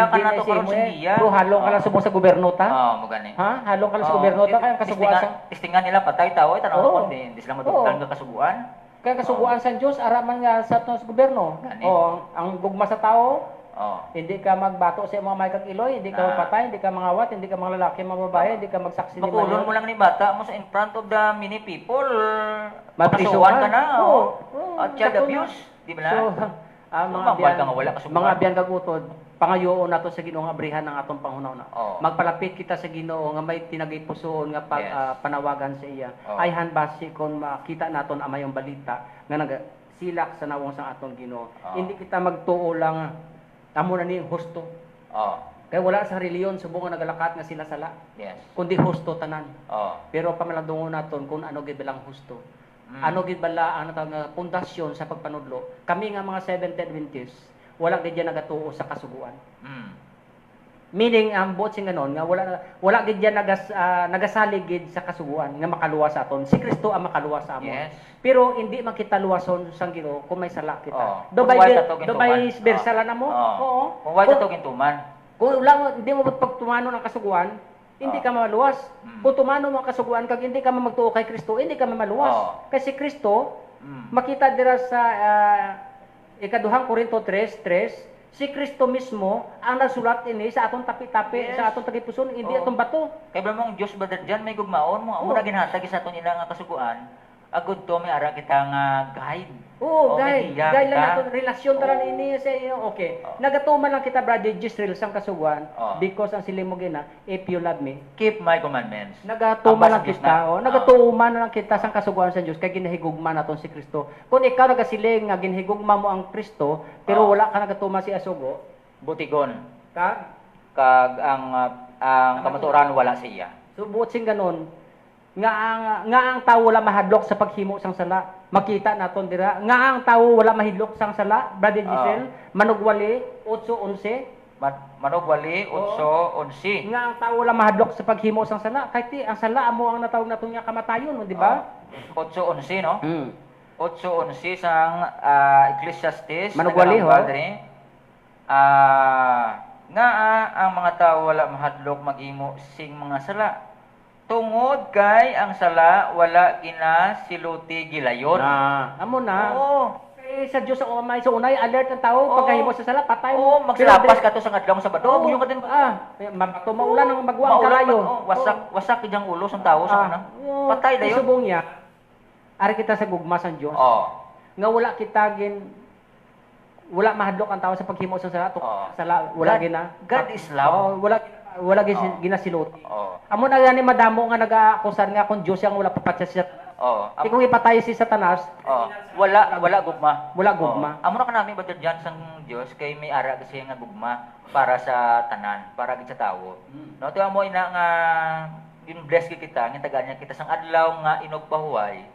ka na to karon sa diya. Pero halong ka lang sumo sa gobyerno ta? Mo gani. Ha? Halong ka lang sa gobyerno ta kaya ang kasuguan sa Tistingan nila patay tao ay tanaw Oo. kon di sila madugtan nga kasuguan. kaya kasuguan sa Dios ara man nga sa aton sa gobyerno. Gani. Ang gugma sa tao, Oh. hindi ka magbato sa mga may kagiloy, hindi ka magpatay, hindi ka mangawat, hindi ka mga lalaki, mga babae, hindi ka magsaksi ni Makulon mo lang ni bata mo sa in front of the many people. Maprisuhan. Makasuhan ka na. Oo. At child abuse, di ba na? So, mga Mabawal ka nga wala kasuguan. mga biyan kagutod, pangayoon nato sa Ginoo nga abrihan ng atong pangunaw na. Oo. Magpalapit kita sa Ginoo nga may tinagay pusoon nga Yes. panawagan sa iya. Oo. Ay hanbasi kon makita naton amay ang balita nga silak sa nawong sa atong Ginoo. Oo. Hindi kita magtuo lang amo na ni husto. Oh. Kaya wala sa reliyon subong nga nagalakat nga sila sala, Yes. kundi husto tanan. Oh. Pero pamalandungon naton kung ano gid balang husto. Ano gid bala ang natawag nga pundasyon sa pagpanudlo. Kami nga mga Seventh Adventists, wala gid yan nagatuo sa kasuguan. Meaning ang buot sing ganon nga wala gid yan nagasalig gid sa kasuguan nga makaluwas sa aton. Si Kristo ang makaluwas sa amon. Yes. Pero hindi man kita luwason sang Ginoo kung may sala kita. Oo. Do Kung why tatogin tuman. versa la namo. Oo. Kung why tatogin tuman. Kung wala hindi mo pagtumano ng kasuguan, hindi ka maluwas. Kung tumano mo ang kasuguan kag hindi ka magtuo kay Kristo, hindi ka maluwas. Kasi Kristo makita dira sa ikaduhang Korinto 3:3, si Kristo mismo ang nagsulat ini sa atong tapi-tapi, Yes. sa atong tagipuson, hindi Oo. atong bato. Kay ba mong Dios brother Jan may gugmaon mo. Amo na ginhatag sa aton ila nga kasuguan. Agud to may ara kita nga guide. Oo, may guys, giya guys lang kita. nato relasyon tanan ini sa iyo. Okay. Nagatuman lang kita brother Gisrael sang kasuguan Oo. because ang siling mo gina, if you love me, Keep my commandments. nagatuman Ambas lang ang Diyos kita, na. nagatuman lang kita sang kasuguan sa Dios kay ginahigugma naton si Kristo. Kung ikaw nagasiling nga ginahigugma mo ang Kristo, pero Oo. wala ka nagatuman si Asugo, Butigon. ka Kag ang kamaturan wala siya. subuot sing ganon nga ang tawo wala mahadlok sa paghimo sang sala. Makita naton dira nga ang tawo wala mahidlok sang sala, brother Giselle, manugwali 8:11. Manugwali 8:11. Nga ang tawo wala mahadlok sa paghimo sang sala. Kay ang sala amo ang natawag naton nga kamatayon, di ba? 8:11 no? 8:11 sang Ecclesiastes. Manugwali, ho? Ang mga tao wala mahadlok maghimo sing mga sala. Tungod kay ang sala wala ginasiluti gilayon. Amo na. Oo. Kay sa Dios ang umay sa unay alert ang tao pagkahimo sa sala patay. Oo, magsilapas ka to sa adlaw sa Sabado. Buyong ka din. Mabato maulan ang magwa ang kalayo. Wasak kijang ulo sang tao sa una. Patay dayon. Subong niya. Ari kita sa gugma sang Dios. Oh. Nga wala mahadlok ang tao sa paghimo sa sala. Sala wala gina. God is love. Wala ginasiluti. Oh. Amo na gani madamo nga nagaakusan nga kung Dios ang wala papatya siya. Oh. Kung ipatay si Satanas, Wala gugma. wala gugma. Amo na kanami brother John sang Dios kay may ara kasi nga gugma para sa tanan, para gid sa tawo. No, to amo ina nga bless kita, nga tagaan niya kita sang adlaw nga inog pahuway.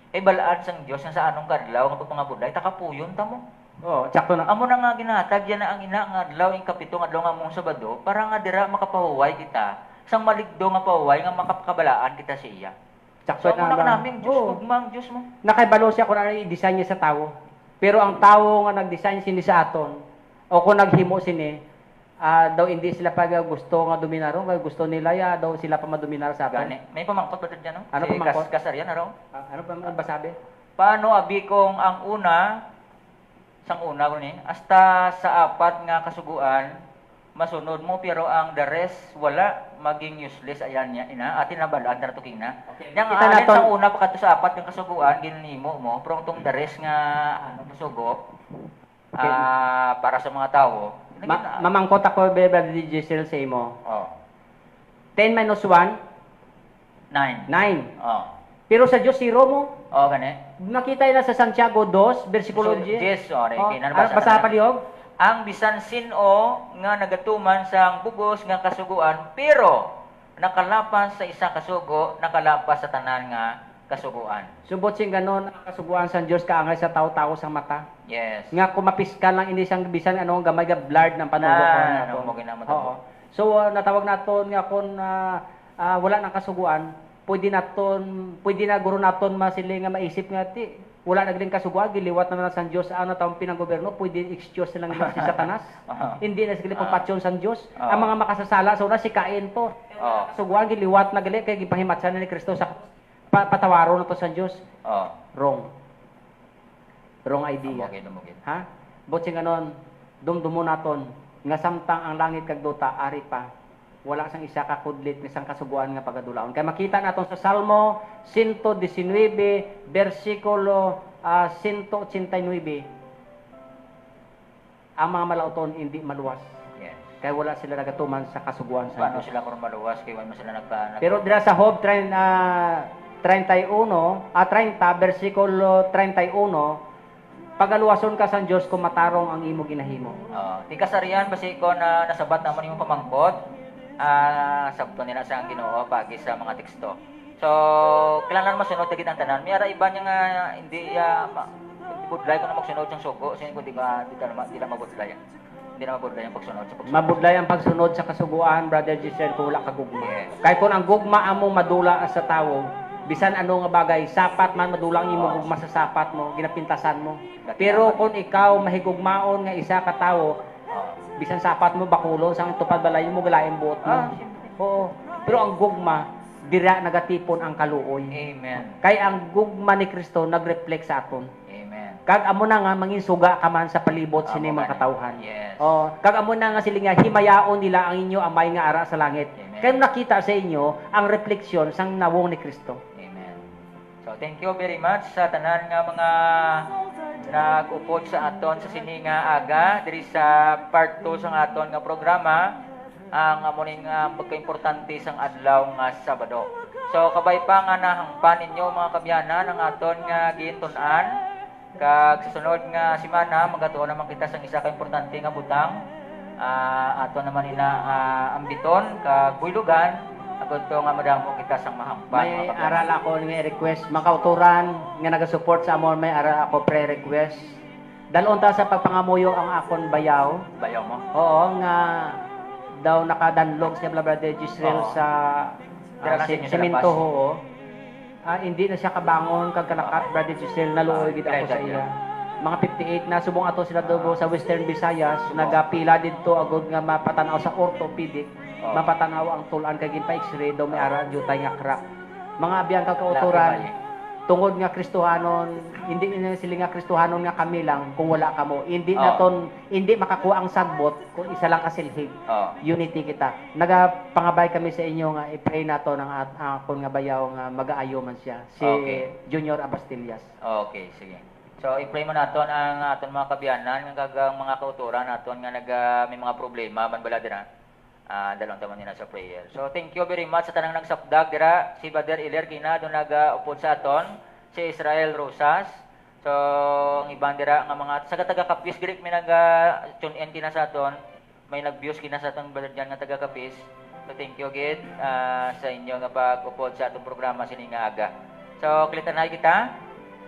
Kay balaan sang Dios nga sa anong kadlaw nga pagpangabuday takapuyon ta mo. Tsakto na. Amo na nga ginatag yan na ang ina nga adlaw ing kapitong adlaw nga mong Sabado para nga dira makapahuway kita sang maligdo nga pahuway nga makapakabalaan kita sa iya. So, Sakto muna ka namin, Diyos, Oo. ugmang, Diyos mo. Nakaibalo siya kung ano i-design niya sa tao. Pero ang tao nga nag-design sini sa aton, o kung naghimo sini, daw hindi sila pag gusto nga dominaro, kaya gusto nila ya daw sila pa madominar sa aton. Gani. May pamangkot pa dyan, no? Ano Si pamangkot? Kasaryan, ano? Ano pa ba sabi? Paano abi kung ang una, sang una ko ni, hasta sa apat nga kasuguan, masunod mo, pero ang the rest, wala, maging useless, ayan niya, atin na balaan, naratuking na. Okay. Yang Kita alin naton- sa una, pagkato sa apat ng kasuguan, ginanimo mo, pero itong the rest nga, kasugo, Okay. para sa mga tao, Mamangkot ako, Brother Giselle, sa imo. oh, 10 minus 1, 9. 9. Oh, Pero sa Diyos, 0 mo. oh, gani. Nakita na sa Santiago 2, versikulo So, 10. yes, sorry, Oh, kinanabasa basa na. pa lihog? Ang bisan sino nga nagatuman sa bugos nga kasuguan, pero nakalapas sa isa kasugo, nakalapas sa tanan nga kasuguan. Subot sing ganon ang kasuguan sa Diyos kaangay sa tao-tao sa mata. Yes. Nga kumapiskan lang hindi siyang bisan ano gamay ga blurred ng panunggo ko Na, naton. ano mo ginamot Oo. So natawag naton nga kung wala nang kasuguan, pwede na guro naton masili nga maisip nga ti wala nagling kasuguan giliwat na sa Dios ano taong pinanggoberno pwede excuse lang nila si Satanas. Hindi na sila pagpatyon sa Dios. Ang mga makasasala so na si Cain to. Oh. Kasuguan giliwat na gali kay gipahimatsan na ni Kristo sa patawaro na to sa Dios. Oh. Wrong idea. Dumugin. Ha? Botsing ganon, dumdumo naton, nga samtang ang langit kag duta, ari pa, wala sang isa ka kudlit, isang kasuguan nga pagadulaon. Kaya makita naton sa Salmo 119, versikulo 189, ang mga malauton hindi maluwas. Yes. Kaya wala sila nagatuman sa kasuguan sa Paano Diyos. sila kung maluwas kay wala sila Pero dira sa Job 31, 30, versikulo 31, pagaluwason ka sa Diyos kung matarong ang imo ginahimo. Ti kasarian basi ko na nasabat naman yung pamangkot. Sabto nila sa Ginoo pagi sa mga teksto. So, kailangan masunod tagit ang tanan. May ara iba niya nga hindi budlay ko na magsunod sang sugo, sin ko di na mabudlay. Hindi na mabudlay ang pagsunod sa pagsunod. Mabudlay ang pagsunod sa kasuguan, Brother Giselle, kung wala ka gugma. Yes. Kaya kung ang gugma amo madula sa tawo, bisan ano nga bagay, sapat man madulang imo gugma sa sapat mo, ginapintasan mo. Pero kung ikaw mahigugmaon nga isa ka tawo, bisan sapat mo bakulon sang tupad balay mo galaing buot mo. Oo. Pero ang gugma dira nagatipon ang kaluoy. Amen. Kay ang gugma ni Kristo nagreflect sa aton. Amen. Kag amo na nga mangin suga ka man sa palibot sini Amo mga man. katawhan. Yes. Oh, kag amo na nga sila nga himayaon nila ang inyo amay nga ara sa langit. Amen. Kaya nakita sa inyo ang refleksyon sang nawong ni Kristo. Amen. So, thank you very much sa tanan nga mga nag-upod sa aton sa sini nga aga diri sa part 2 sang aton nga programa ang amuning pagkaimportante sang adlaw nga Sabado. So kabay pa nga nahangpan ninyo mga kabyanan ang aton nga giintun-an kag sa sunod nga semana magatuon naman kita sang isa ka importante nga butang aton naman ina ambiton kag buylugan agud to nga madamo kita sang mahangpan. May mga kabyanan. aral ako nga request makauturan nga naga-support sa amon may aral ako pre-request. Dalon ta sa pagpangamuyo ang akon bayaw. Bayaw mo. Oo nga daw nakadanlog siya Brother Giselle Oo. sa Dira na sa inyo sa semento labas. ho. Hindi na siya kabangon kag kalakat Brother Giselle naluoy gid ako sa Dira, iya. Mga 58 na subong ato sila dobo sa Western Visayas nagapila didto agud nga mapatanaw sa orthopedic. Oo. Mapatanaw ang tulan kay gin pa X-ray daw may ara jutay nga crack. Mga abiyang kag kauturan tungod nga Kristohanon, hindi na sila nga Kristohanon nga kami lang kung wala kamo. Hindi Oo. naton hindi makakuha ang sagbot kung isa lang kasilhig. Oh. Unity kita. Nagapangabay kami sa inyo nga i-pray nato ng akon nga bayaw nga mag-aayo man siya. Si Okay. Junior Abastillas. Okay, sige. So, i-pray mo naton ang aton mga kabyanan, nga kagang mga kauturan naton nga may mga problema man bala dira. Dalawang taman nila sa prayer. So, thank you very much sa tanang nagsapdag dira. Si Brother Iler Kina doon nag-upod sa aton. Si Israel Rosas. So, ang ibang dira nga mga sa taga-kapis diri may nag-tune in kina sa aton. May nag-views kina sa aton brother diyan nga taga-kapis. So, thank you gid sa inyo nga pag-upod sa atong programa sini nga aga. So, klitan na kita.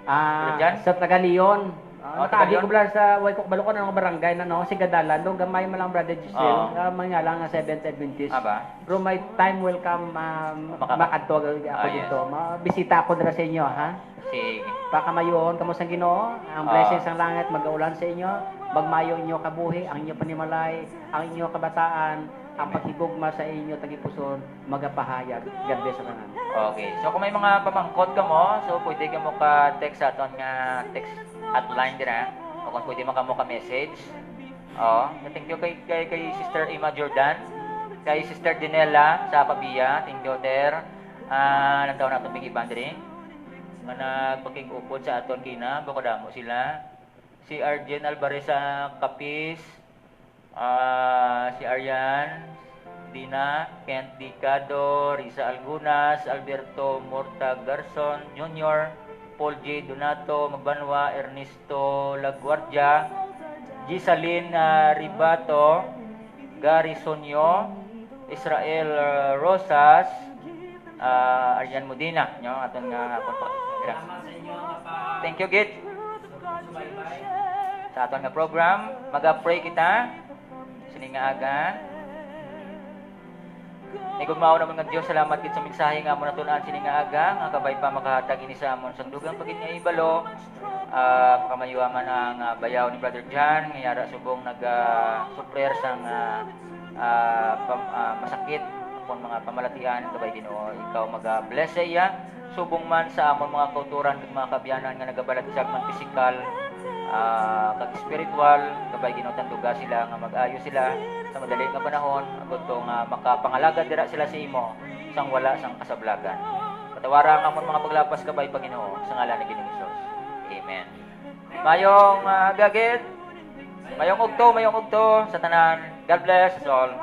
Brother Jan? Sa taga Leon, Nakaagi ko bala sa Waikok Balukon ng barangay na no, si Gadala, no, gamay mo lang brother Giselle, gamay nga lang nga Seventh Adventist. Aba? Pero may time will come makadto ako yes. dito. Bisita ako dira sa inyo, ha? Sige. Pakamayon kamo sa Ginoo, ang blessings ng langit mag-aulan sa inyo, magmayo inyo kabuhi, ang inyo panimalay, ang inyo kabataan, ang paghigugma sa inyo tagipuson magapahayag. God bless sa tanan. Okay. So kung may mga pamangkot ka mo, so pwede ka mo ka-text sa aton nga text hotline dira. O kung pwede mo ka mo ka-message. Thank you kay Sister Ima Jordan, kay Sister Dinella sa Pabia. Thank you there. Nantaw na itong big ibandring. Nga nagpakig-upod sa aton kina, bakadamo sila. Si Arjen Alvarez sa Capiz. Si Arian, Dina, Kent Dicado, Risa Algunas, Alberto Morta Garson Jr., Paul J. Donato Magbanwa, Ernesto Laguardia, Gisaline Ribato, Gary Sonyo, Israel Rosas, Arian Modina, nyo, aton nga thank you, Git. Sa aton nga program, mag-pray kita. Nga aga. Igugmao naman nga Dios, salamat gid sa mensahe nga mo natunan sini nga aga, nga kabay pa makahatag ini sa amon sang dugang pagid nga ibalo. Pakamayuaman ang bayaw ni Brother John, nga yara subong nag-supler sang masakit kung mga pamalatian kabay Ginoo. Ikaw mag-bless sa iya subong man sa amon mga kauturan kag mga kabyanan nga nagabalatsag man pisikal, kag spiritual, kabay Ginoo tanduga sila nga mag-ayo sila sa madali nga panahon agud tong makapangalagad dira sila sa imo sang wala sang kasablagan. Patawara ang amon mga paglapas kabay Panginoon sa ngalan ni Ginoong Hesus. Amen. Mayong gagid. Mayong ugto sa tanan. God bless us all.